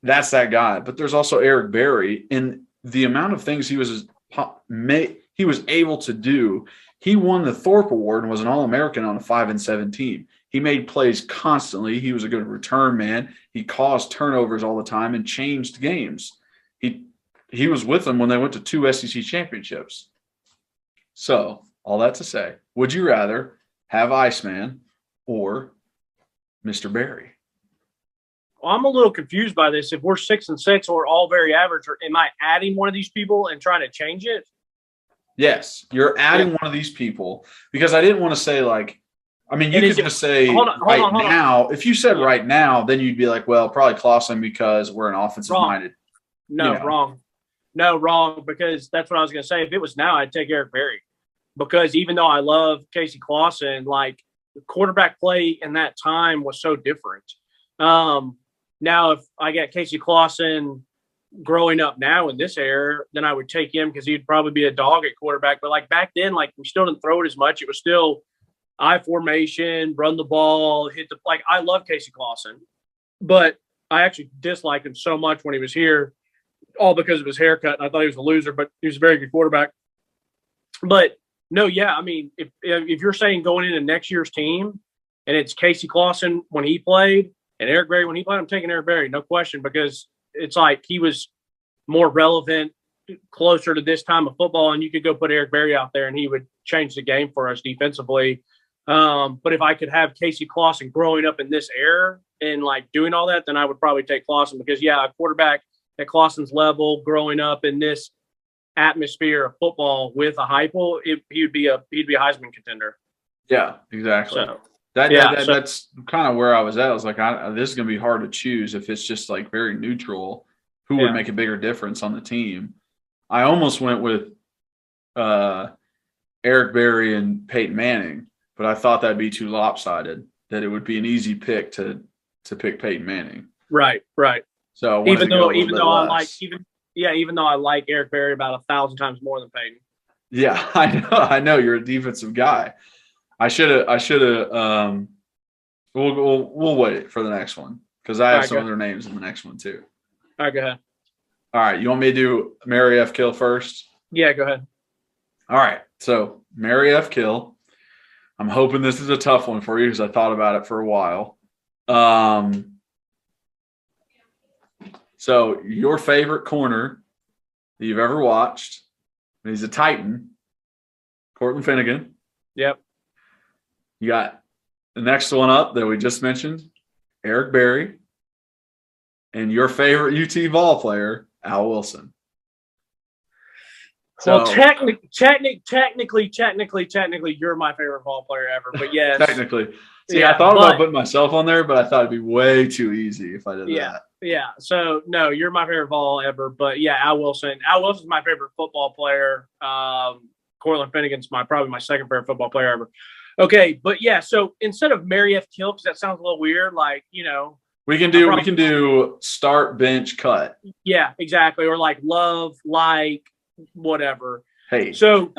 That's that guy. But there's also Eric Berry, and the amount of things he was able to do. He won the Thorpe Award and was an All-American on a 5-7 team. He made plays constantly. He was a good return man. He caused turnovers all the time and changed games. He was with them when they went to 2 SEC championships. So, all that to say, would you rather have Iceman or Mr. Berry? Well, I'm a little confused by this. If we're 6-6 or all very average, or am I adding one of these people and trying to change it? Yes, you're adding one of these people, because I didn't want to say like, I mean, you could just say right now. If you said right now, then you'd be like, well, probably Clausen because we're an offensive-minded. Wrong. No, wrong, because that's what I was going to say. If it was now, I'd take Eric Berry. because even though I love Casey Clausen, like the quarterback play in that time was so different. Now, if I got Casey Clausen growing up now in this era, then I would take him because he'd probably be a dog at quarterback. But like back then, like we still didn't throw it as much. It was still I formation, run the ball, hit the like. I love Casey Clausen, but I actually disliked him so much when he was here, all because of his haircut. And I thought he was a loser, but he was a very good quarterback. But no, yeah, I mean, if you're saying going into next year's team and it's Casey Clausen when he played and Eric Berry when he played, I'm taking Eric Berry, no question, because it's like he was more relevant, closer to this time of football, and you could go put Eric Berry out there and he would change the game for us defensively. But if I could have Casey Clausen growing up in this era and like doing all that, then I would probably take Clausen because, yeah, a quarterback at Clausen's level growing up in this atmosphere of football with a hypo, he'd be a Heisman contender. Yeah, exactly. So, that's kind of where I was at. I was like, this is going to be hard to choose if it's just like very neutral. Who would make a bigger difference on the team? I almost went with Eric Berry and Peyton Manning, but I thought that'd be too lopsided. That it would be an easy pick to pick Peyton Manning. Right. So even though I like Eric Berry about 1,000 times more than Peyton. Yeah, I know you're a defensive guy. I should have. We'll wait for the next one because I have some other names in the next one too. All right, go ahead. All right, you want me to do Mary F. Kill first? Yeah, go ahead. All right, so Mary F. Kill. I'm hoping this is a tough one for you because I thought about it for a while. So your favorite corner that you've ever watched, he's a Titan, Cortland Finnegan. Yep. You got the next one up that we just mentioned, Eric Berry. And your favorite UT ball player, Al Wilson. So, well, technically, you're my favorite ball player ever. But yes, technically. See, I thought about putting myself on there, but I thought it'd be way too easy if I did that. Yeah. So no, you're my favorite ball ever. But yeah, Al Wilson. Al Wilson's my favorite football player. Cortland Finnegan's probably my second favorite football player ever. Okay, but yeah. So instead of Mary F. Kill, because that sounds a little weird, like we can do start, bench, cut. Yeah, exactly. Or like love, like whatever. Hey. So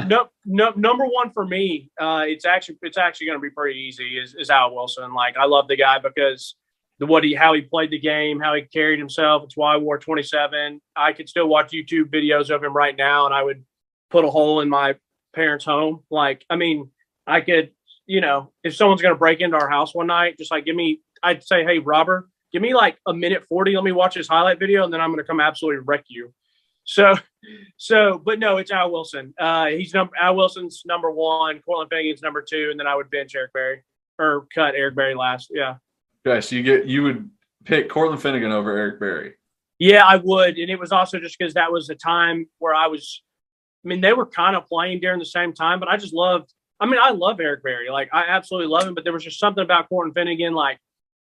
number one for me, it's actually going to be pretty easy. Is Al Wilson. Like I love the guy because how he played the game, how he carried himself. It's why I wore 27. I could still watch YouTube videos of him right now, and I would put a hole in my parents' home. Like I mean, I could if someone's going to break into our house one night, just like I'd say, hey Robert. Give me like a minute 40. Let me watch this highlight video, and then I'm going to come absolutely wreck you. So, but no, it's Al Wilson. Al Wilson's number one. Cortland Finnegan's number two, and then I would bench Eric Berry or cut Eric Berry last. Yeah. Okay, so you would pick Cortland Finnegan over Eric Berry. Yeah, I would, and it was also just because that was the time where they were kind of playing during the same time, but I just loved. I love Eric Berry. Like I absolutely love him, but there was just something about Cortland Finnegan, like.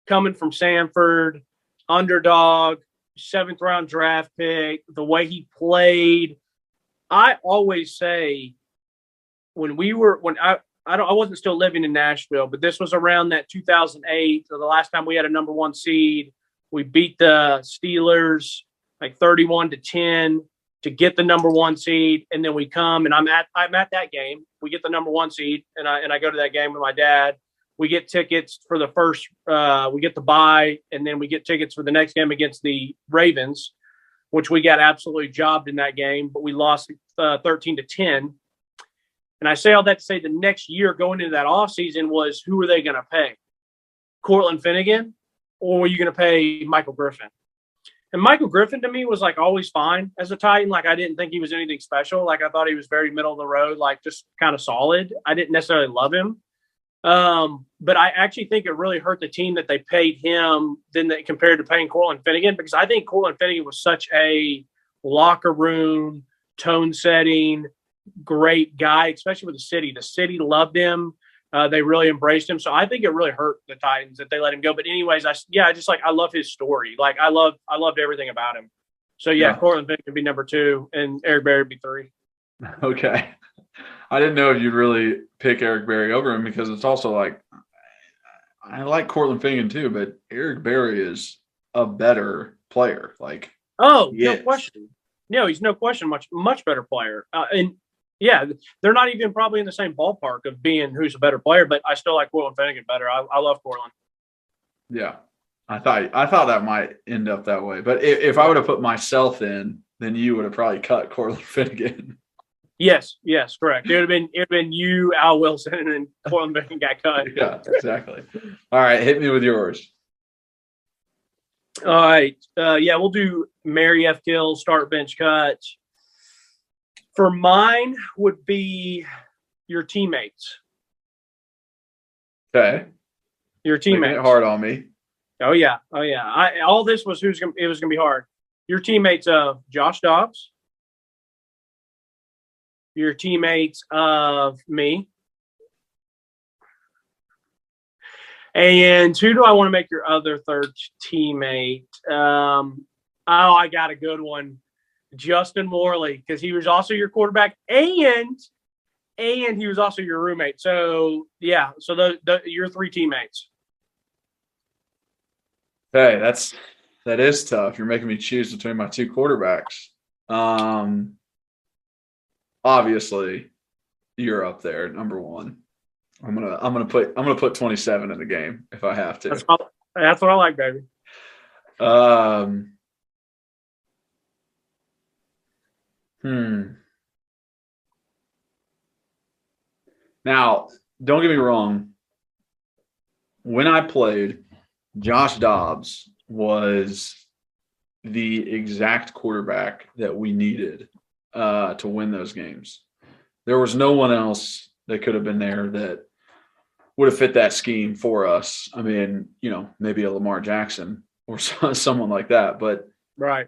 Coming from Samford, underdog, 7th round draft pick, the way he played. I always say I wasn't still living in Nashville, but this was around that 2008, so the last time we had a number one seed. We beat the Steelers like 31-10 to get the number one seed, and then we come and I'm at that game. We get the number one seed, and I go to that game with my dad. We get tickets for the first, we get the bye, and then we get tickets for the next game against the Ravens, which we got absolutely jobbed in that game, but we lost 13-10. And I say all that to say the next year going into that offseason was who are they going to pay? Cortland Finnegan, or were you going to pay Michael Griffin? And Michael Griffin to me was like always fine as a Titan. Like I didn't think he was anything special. Like I thought he was very middle of the road, like just kind of solid. I didn't necessarily love him. But I actually think it really hurt the team that they paid him compared to paying Cortland Finnegan, because I think Cortland Finnegan was such a locker room, tone setting, great guy, especially with the city. The city loved him. They really embraced him. So I think it really hurt the Titans that they let him go. But anyways, I love his story. Like I loved everything about him. So yeah. Cortland Finnegan would be number two and Eric Berry would be three. Okay. I didn't know if you'd really pick Eric Berry over him because it's also like I like Cortland Finnegan too, but Eric Berry is a better player. Like, no yes. question. No, he's no question much better player. And yeah, they're not even probably in the same ballpark of being who's a better player, but I still like Cortland Finnegan better. I love Cortland. Yeah, I thought that might end up that way, but if I would have put myself in, then you would have probably cut Cortland Finnegan. Yes, correct. It would have been you, Al Wilson, and Cortland Finnegan got cut. Yeah, exactly. All right, hit me with yours. All right. We'll do Mary F. Gill, start bench cut. For mine would be your teammates. Okay. Your teammates. Making it hard on me. Oh yeah. All this was it was gonna be hard. Your teammates of Josh Dobbs. Your teammates of me. And who do I want to make your other third teammate? I got a good one. Justin Morley, because he was also your quarterback and he was also your roommate. So, yeah, so your three teammates. Hey, that is tough. You're making me choose between my two quarterbacks. Obviously, you're up there, number one. I'm gonna put 27 in the game if I have to. That's what I like, baby. Now, don't get me wrong. When I played, Josh Dobbs was the exact quarterback that we needed to win those games. There was no one else that could have been there that would have fit that scheme for us. I mean, maybe a Lamar Jackson or someone like that, but right.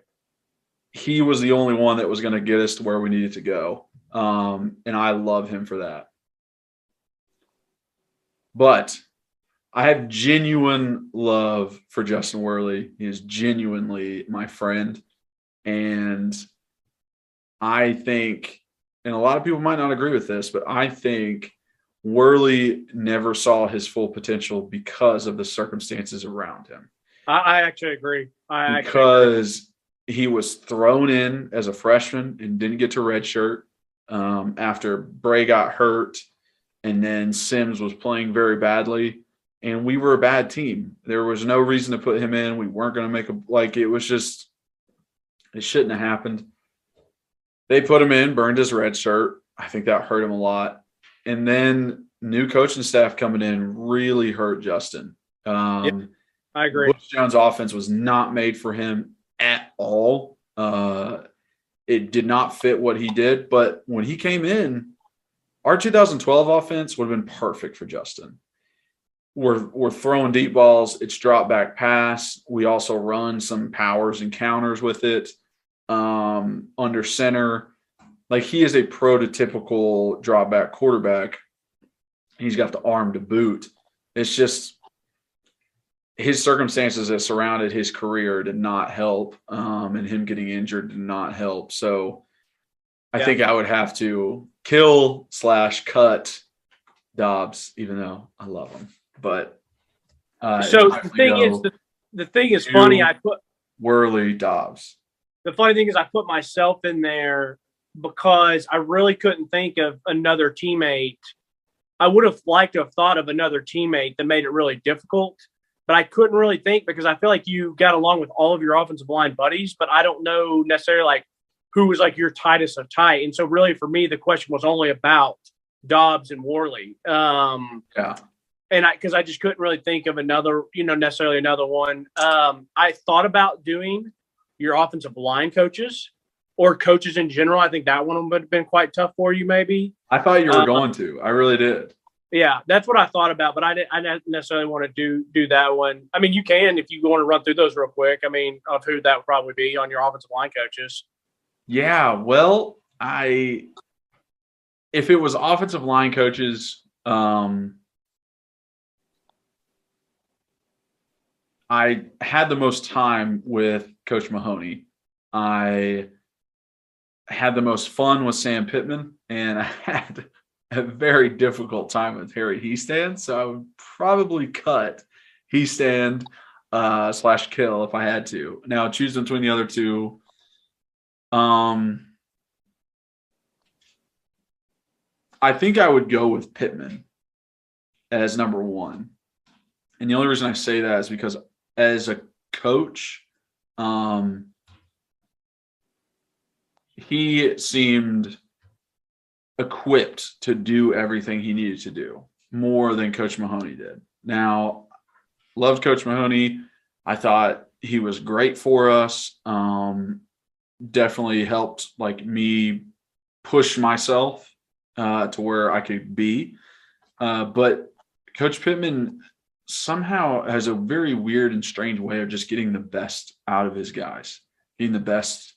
He was the only one that was going to get us to where we needed to go. And I love him for that. But I have genuine love for Justin Worley. He is genuinely my friend. And I think, and a lot of people might not agree with this, but I think Worley never saw his full potential because of the circumstances around him. I actually agree. Because he was thrown in as a freshman and didn't get to redshirt after Bray got hurt, and then Sims was playing very badly, and we were a bad team. There was no reason to put him in. We weren't going to it shouldn't have happened. They put him in, burned his red shirt. I think that hurt him a lot. And then new coaching staff coming in really hurt Justin. Yep, I agree. Butch Jones' offense was not made for him at all. It did not fit what he did. But when he came in, our 2012 offense would have been perfect for Justin. We're throwing deep balls. It's drop back pass. We also run some powers and counters with it under center. Like, he is a prototypical drop back quarterback. He's got the arm to boot. It's just his circumstances that surrounded his career did not help, and him getting injured did not help. So I think I would have to kill/cut Dobbs, even though I love him. But so the thing is funny. I put Worley Dobbs. The funny thing is I put myself in there because I really couldn't think of another teammate. I would have liked to have thought of another teammate that made it really difficult, but I couldn't really think because I feel like you got along with all of your offensive line buddies, but I don't know necessarily like who was like your tightest of tight. And so really for me, the question was only about Dobbs and Worley. And because I just couldn't really think of another, necessarily another one. I thought about doing your offensive line coaches or coaches in general. I think that one would have been quite tough for you, maybe. I thought you were going to. I really did. Yeah, that's what I thought about, but I didn't necessarily want to do that one. I mean, you can if you want to run through those real quick. I mean, of who that would probably be on your offensive line coaches. Yeah, well, if it was offensive line coaches, I had the most time with Coach Mahoney. I had the most fun with Sam Pittman, and I had a very difficult time with Harry Heastand, so I would probably cut Heastand / kill if I had to. Now, choosing between the other two, I think I would go with Pittman as number one. And the only reason I say that is because as a coach, he seemed equipped to do everything he needed to do more than Coach Mahoney did. Now, loved Coach Mahoney. I thought he was great for us. Definitely helped like me push myself to where I could be. But Coach Pittman somehow has a very weird and strange way of just getting the best out of his guys, getting the best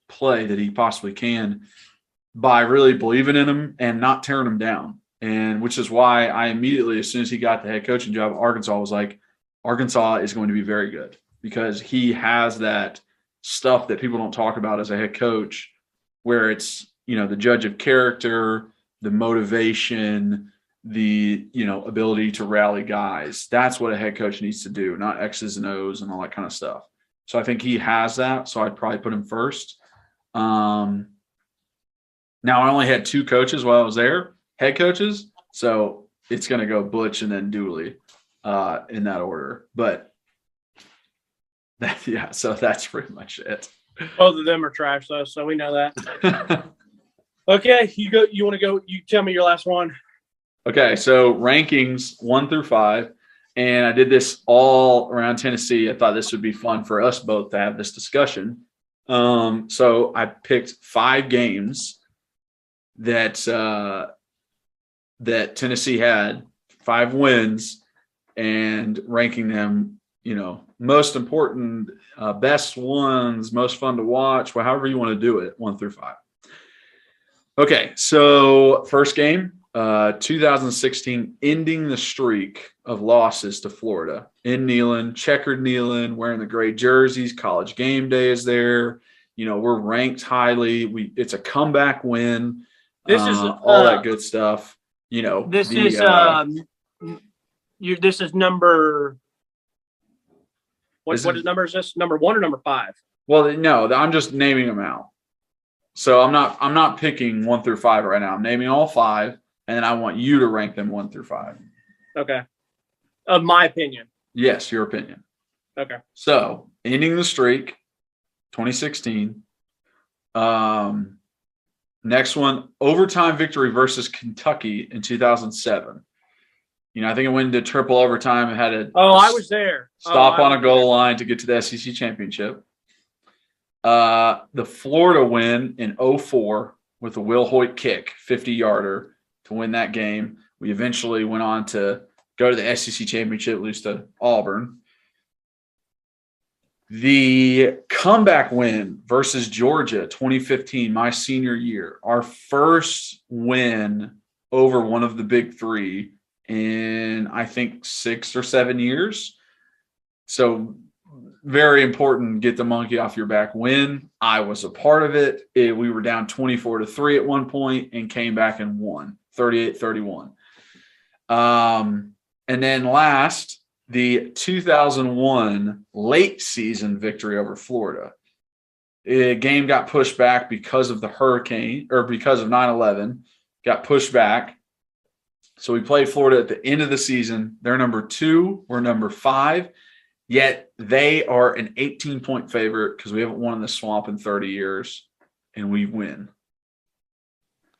play that he possibly can by really believing in them and not tearing them down. And which is why I immediately, as soon as he got the head coaching job at Arkansas, was like, Arkansas is going to be very good because he has that stuff that people don't talk about as a head coach, where it's, the judge of character, the motivation, the, ability to rally guys. That's what a head coach needs to do, not X's and O's and all that kind of stuff. So I think he has that. So I'd probably put him first. Now I only had 2 coaches while I was there, head coaches. So it's going to go Butch and then Dooley in that order. But so that's pretty much it. Both of them are trash though, so we know that. Okay, you want to go? You tell me your last one. Okay, so rankings 1 through 5, and I did this all around Tennessee. I thought this would be fun for us both to have this discussion. So I picked 5 games that Tennessee had, 5 wins, and ranking them, most important, best ones, most fun to watch, however you want to do it, 1 through 5. Okay, so first game, 2016, ending the streak of losses to Florida in Neyland, checkered Neyland, wearing the gray jerseys. College game day is there. We're ranked highly. It's a comeback win. This is all that good stuff. This is number. What number is this? Number 1 or number 5? Well, no, I'm just naming them out. So I'm not picking 1 through 5 right now. I'm naming all 5, and then I want you to rank them 1 through 5. Okay. Of my opinion. Yes, your opinion. Okay. So ending the streak, 2016. Next one, overtime victory versus Kentucky in 2007. I think it went into triple overtime and had to I was there. Stop on a goal line to get to the SEC championship. The Florida win in 2004 with a Will Hoyt kick, 50-yarder to win that game. We eventually went on to go to the SEC championship, lose to Auburn. The comeback win versus Georgia, 2015, my senior year, our first win over one of the big 3 in, I think, 6 or 7 years. So very important, get the monkey off your back win. I was a part of it. We were down 24-3 at one point and came back and won 38-31. And then last, the 2001 late season victory over Florida. The game got pushed back because of the hurricane, or because of 9/11, got pushed back. So we played Florida at the end of the season. They're number 2. We're number 5. Yet they are an 18-point favorite because we haven't won in the Swamp in 30 years, and we win.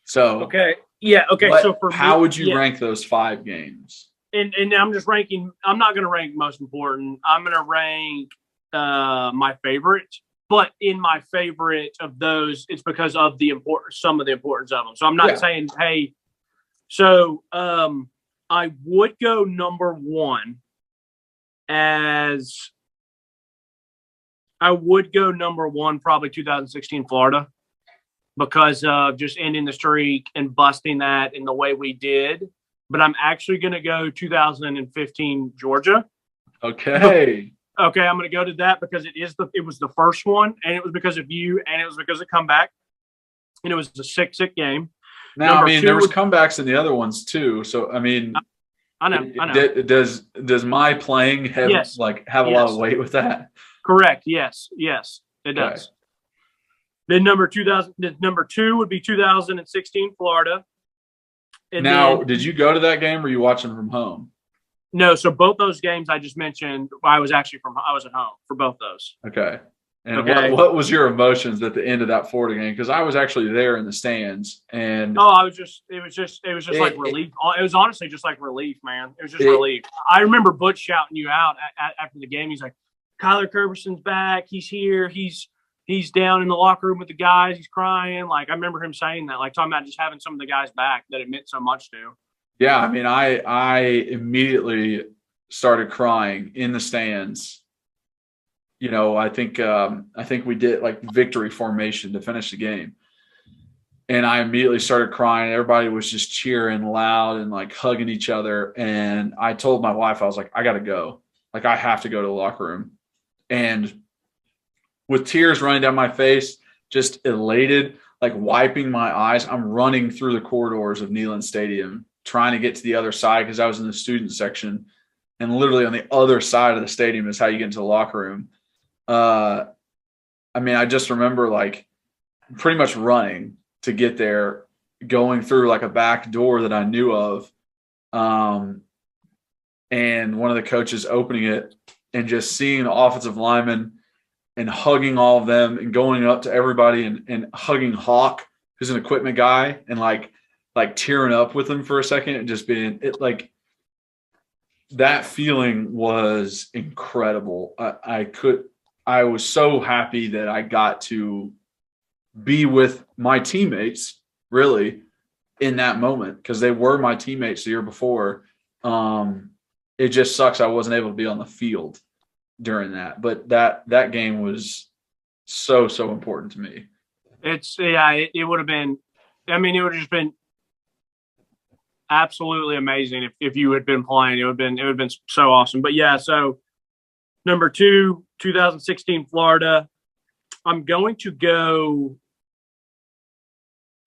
So okay, yeah, okay. So how would you rank those 5 games? And I'm just ranking. I'm not going to rank most important. I'm going to rank my favorite. But in my favorite of those, it's because of some of the importance of them. So I'm not saying, hey. So I would go number 1. Probably 2016 Florida, because of just ending the streak and busting that in the way we did. But I'm actually going to go 2015 Georgia. Okay. Okay, I'm going to go to that because it was the first one, and it was because of you, and it was because of comeback, and it was a 6-6 game. Now, I mean, there was comebacks in the other ones too. So, I mean, I know. Does my playing have a lot of weight with that? Correct. Yes, it does. Then number 2 would be 2016 Florida. And now, did you go to that game or were you watching from home? No, so both those games I just mentioned, I was at home for both those. Okay. And what was your emotions at the end of that Florida game? Because I was actually there in the stands, and it was just like relief. It was honestly just like relief, man. It was just relief. I remember Butch shouting you out after the game. He's like, "Kyler Kerberson's back. He's here. He's down in the locker room with the guys. He's crying." Like, I remember him saying that, like talking about just having some of the guys back that it meant so much to. Yeah, I mean, I immediately started crying in the stands. You know, I think we did like victory formation to finish the game. And I immediately started crying. Everybody was just cheering loud and like hugging each other. And I told my wife, I was like, I got to go. Like, I have to go to the locker room. And with tears running down my face, just elated, like wiping my eyes, I'm running through the corridors of Neyland Stadium, trying to get to the other side because I was in the student section. And literally on the other side of the stadium is how you get into the locker room. I mean, I just remember like pretty much running to get there, going through like a back door that I knew of. And one of the coaches opening it and just seeing the offensive linemen and hugging all of them and going up to everybody and hugging Hawk, who's an equipment guy, and like tearing up with him for a second and just being it like that feeling was incredible. I was so happy that I got to be with my teammates really in that moment because they were my teammates the year before. It just sucks I wasn't able to be on the field during that, but that game was so important to me. It would have been, I mean, it would have just been absolutely amazing if you had been playing. It would have been so awesome. But yeah, so number 2, 2016 Florida. I'm going to go.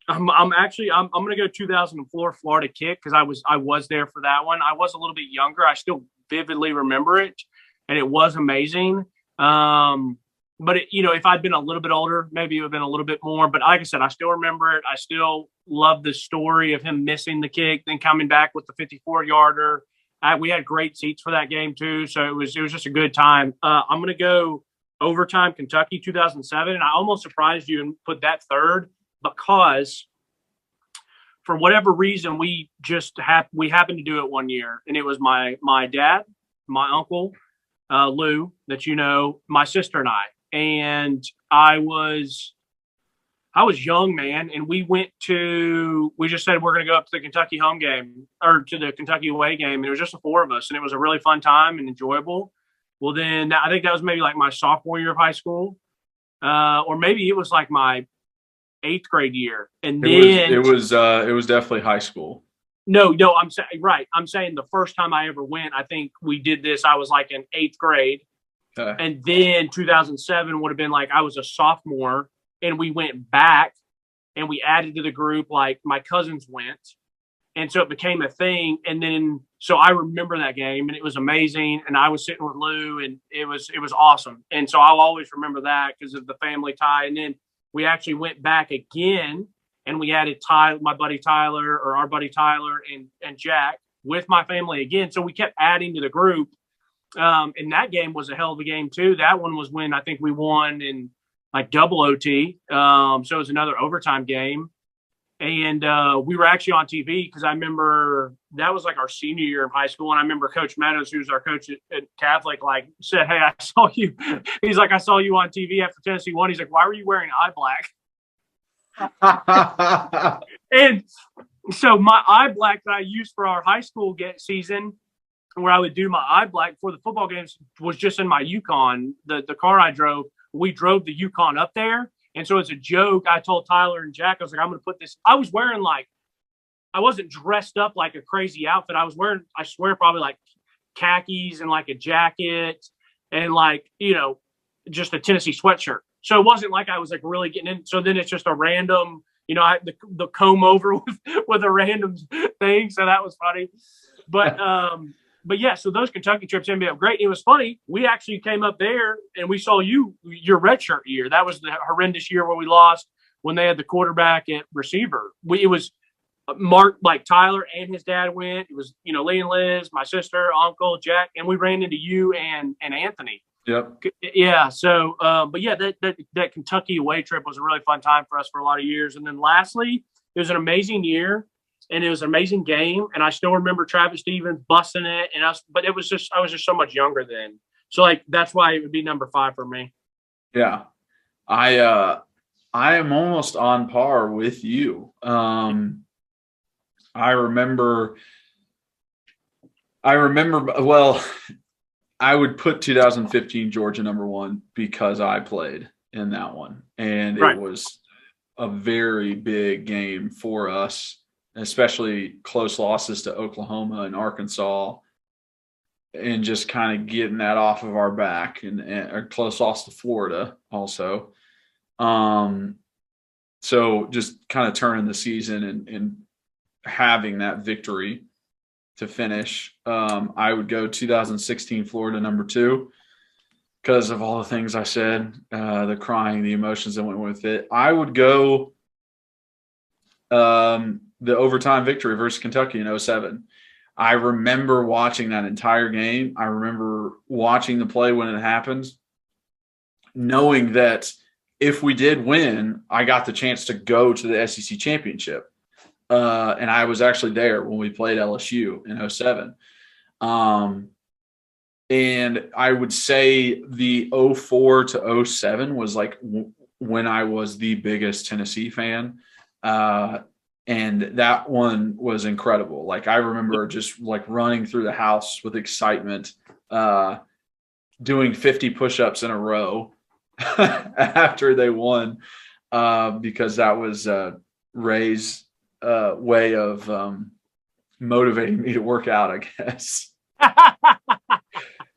I'm going to go 2004 Florida kick because I was there for that one. I was a little bit younger. I still vividly remember it, and it was amazing. But if I'd been a little bit older, maybe it would have been a little bit more. But like I said, I still remember it. I still love the story of him missing the kick, then coming back with the 54-yarder. We had great seats for that game too, so it was just a good time. I'm going to go overtime Kentucky 2007, and I almost surprised you and put that third because for whatever reason we happened to do it one year, and it was my dad, my uncle Lou, that my sister and I. And I was young, man, and we just said we're going to go up to the Kentucky home game or to the Kentucky away game, and it was just the four of us, and it was a really fun time and enjoyable. Well, then I think that was maybe like my sophomore year of high school, or maybe it was like my 8th grade year, and it was definitely high school. No, I'm saying right. I'm saying the first time I ever went, I think we did this. I was like in 8th grade. Okay. And then 2007 would have been like I was a sophomore, and we went back and we added to the group. Like my cousins went, and so it became a thing. And then so I remember that game, and it was amazing. And I was sitting with Lou, and it was awesome. And so I'll always remember that because of the family tie. And then we actually went back again, and we added our buddy Tyler, and Jack with my family again. So we kept adding to the group. And that game was a hell of a game too. That one was when I think we won in like double OT. So it was another overtime game. And we were actually on TV because I remember that was like our senior year in high school. And I remember Coach Meadows, who's our coach at Catholic, like said, "Hey, I saw you." He's like, "I saw you on TV after Tennessee won." He's like, "Why were you wearing eye black?" And so my eye black that I used for our high school season, where I would do my eye black before the football games, was just in my Yukon. The car I drove, we drove the Yukon up there. And so as a joke, I told Tyler and Jack, I was like, I'm going to put this. I was wearing I wasn't dressed up like a crazy outfit. I was wearing, I swear, probably like khakis and like a jacket and just a Tennessee sweatshirt. So it wasn't like I was like really getting in. So then it's just a random I had the comb over with a random thing, so that was funny. But yeah, so those Kentucky trips ended up great. It was funny. We actually came up there and we saw your redshirt year. That was the horrendous year where we lost when they had the quarterback at receiver. It was Mark, like Tyler and his dad went. It was, Lee and Liz, my sister, uncle, Jack, and we ran into you and Anthony. Yep. Yeah. So, but yeah, that Kentucky away trip was a really fun time for us for a lot of years. And then lastly, it was an amazing year. And it was an amazing game, and I still remember Travis Stevens busting it. But I was just so much younger then. So that's why it would be number 5 for me. Yeah, I am almost on par with you. I remember. Well, I would put 2015 Georgia number 1 because I played in that one, and It was a very big game for us. Especially close losses to Oklahoma and Arkansas, and just kind of getting that off of our back, and a close loss to Florida also. So just kind of turning the season and having that victory to finish. I would go 2016 Florida number 2 because of all the things I said, the crying, the emotions that went with it. I would go the overtime victory versus Kentucky in 2007. I remember watching that entire game. I remember watching the play when it happened, knowing that if we did win, I got the chance to go to the SEC championship. And I was actually there when we played LSU in 2007. And I would say the 2004 to 2007 was when I was the biggest Tennessee fan. And that one was incredible. I remember just running through the house with excitement, doing 50 push-ups in a row after they won, because that was Ray's way of motivating me to work out, I guess.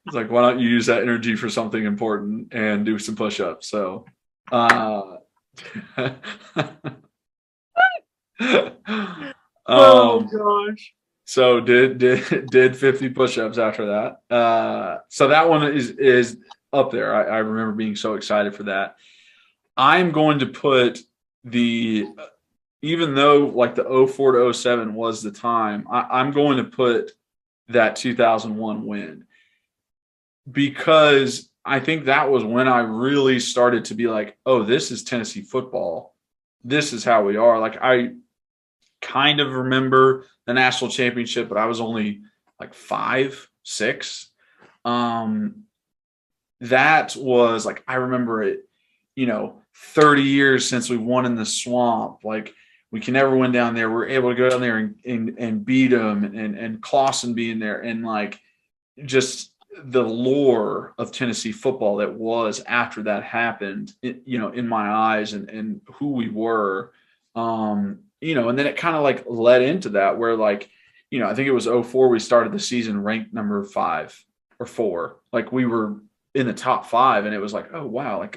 It's why don't you use that energy for something important and do some push-ups? So, Oh gosh. So did 50 push-ups after that. So that one is up there. I remember being so excited for that. I'm going to put even though the 2004 to 2007 was the time, I'm going to put that 2001 win, because I think that was when I really started to be oh, this is Tennessee football. This is how we are. I kind of remember the national championship, but I was only 5, 6. That was I remember it, 30 years since we won in the swamp. We can never win down there. We're able to go down there and beat them, and Clausen being there, and just the lore of Tennessee football that was after that happened, in my eyes, and who we were. And then it kind of led into that where I think it was 2004 we started the season ranked number 5 or 4. We were in the top 5, and it was oh wow,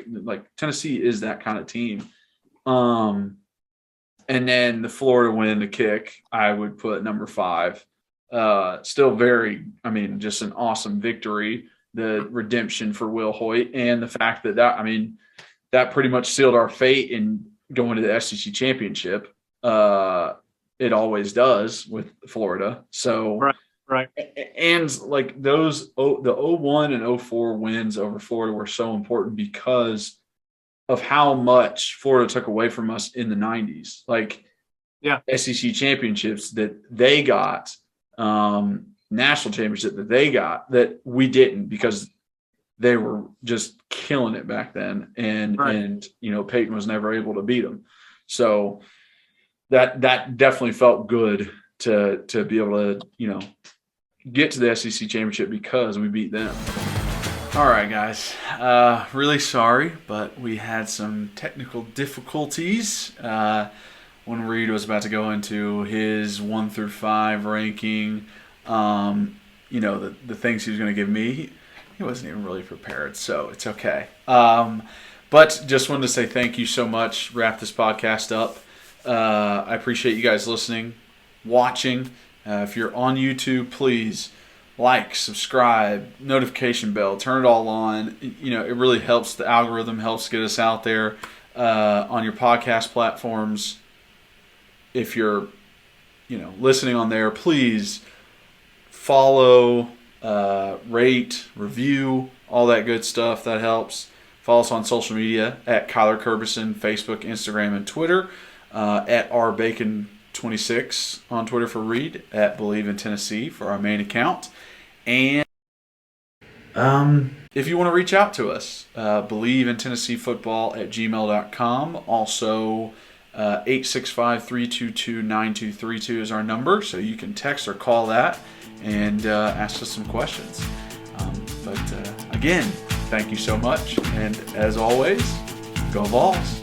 Tennessee is that kind of team. And then the Florida win, the kick, I would put number 5. Still just an awesome victory, the redemption for Will Hoyt, and the fact that pretty much sealed our fate in going to the SEC championship. It always does with Florida. So right. And those the 2001 and 2004 wins over Florida were so important because of how much Florida took away from us in the 90s. SEC championships that they got, national championship that they got that we didn't, because they were just killing it back then. And Peyton was never able to beat them. So that definitely felt good to be able to, get to the SEC championship because we beat them. All right, guys. Really sorry, but we had some technical difficulties when Reed was about to go into his 1 through 5 ranking. The things he was going to give me, he wasn't even really prepared, so it's okay. But just wanted to say thank you so much. Wrap this podcast up. I appreciate you guys listening, watching. If you're on YouTube, please like, subscribe, notification bell, turn it all on. It really helps. The algorithm helps get us out there on your podcast platforms. If you're, listening on there, please follow, rate, review, all that good stuff. That helps. Follow us on social media at Kyler Kerberson, Facebook, Instagram, and Twitter. At rbacon26 on Twitter for Reed. At Believe in Tennessee for our main account. And if you want to reach out to us, bleavintennesseefootball@gmail.com. Also, 865-322-9232 is our number, so you can text or call that and ask us some questions. But again, thank you so much, and as always, go Vols.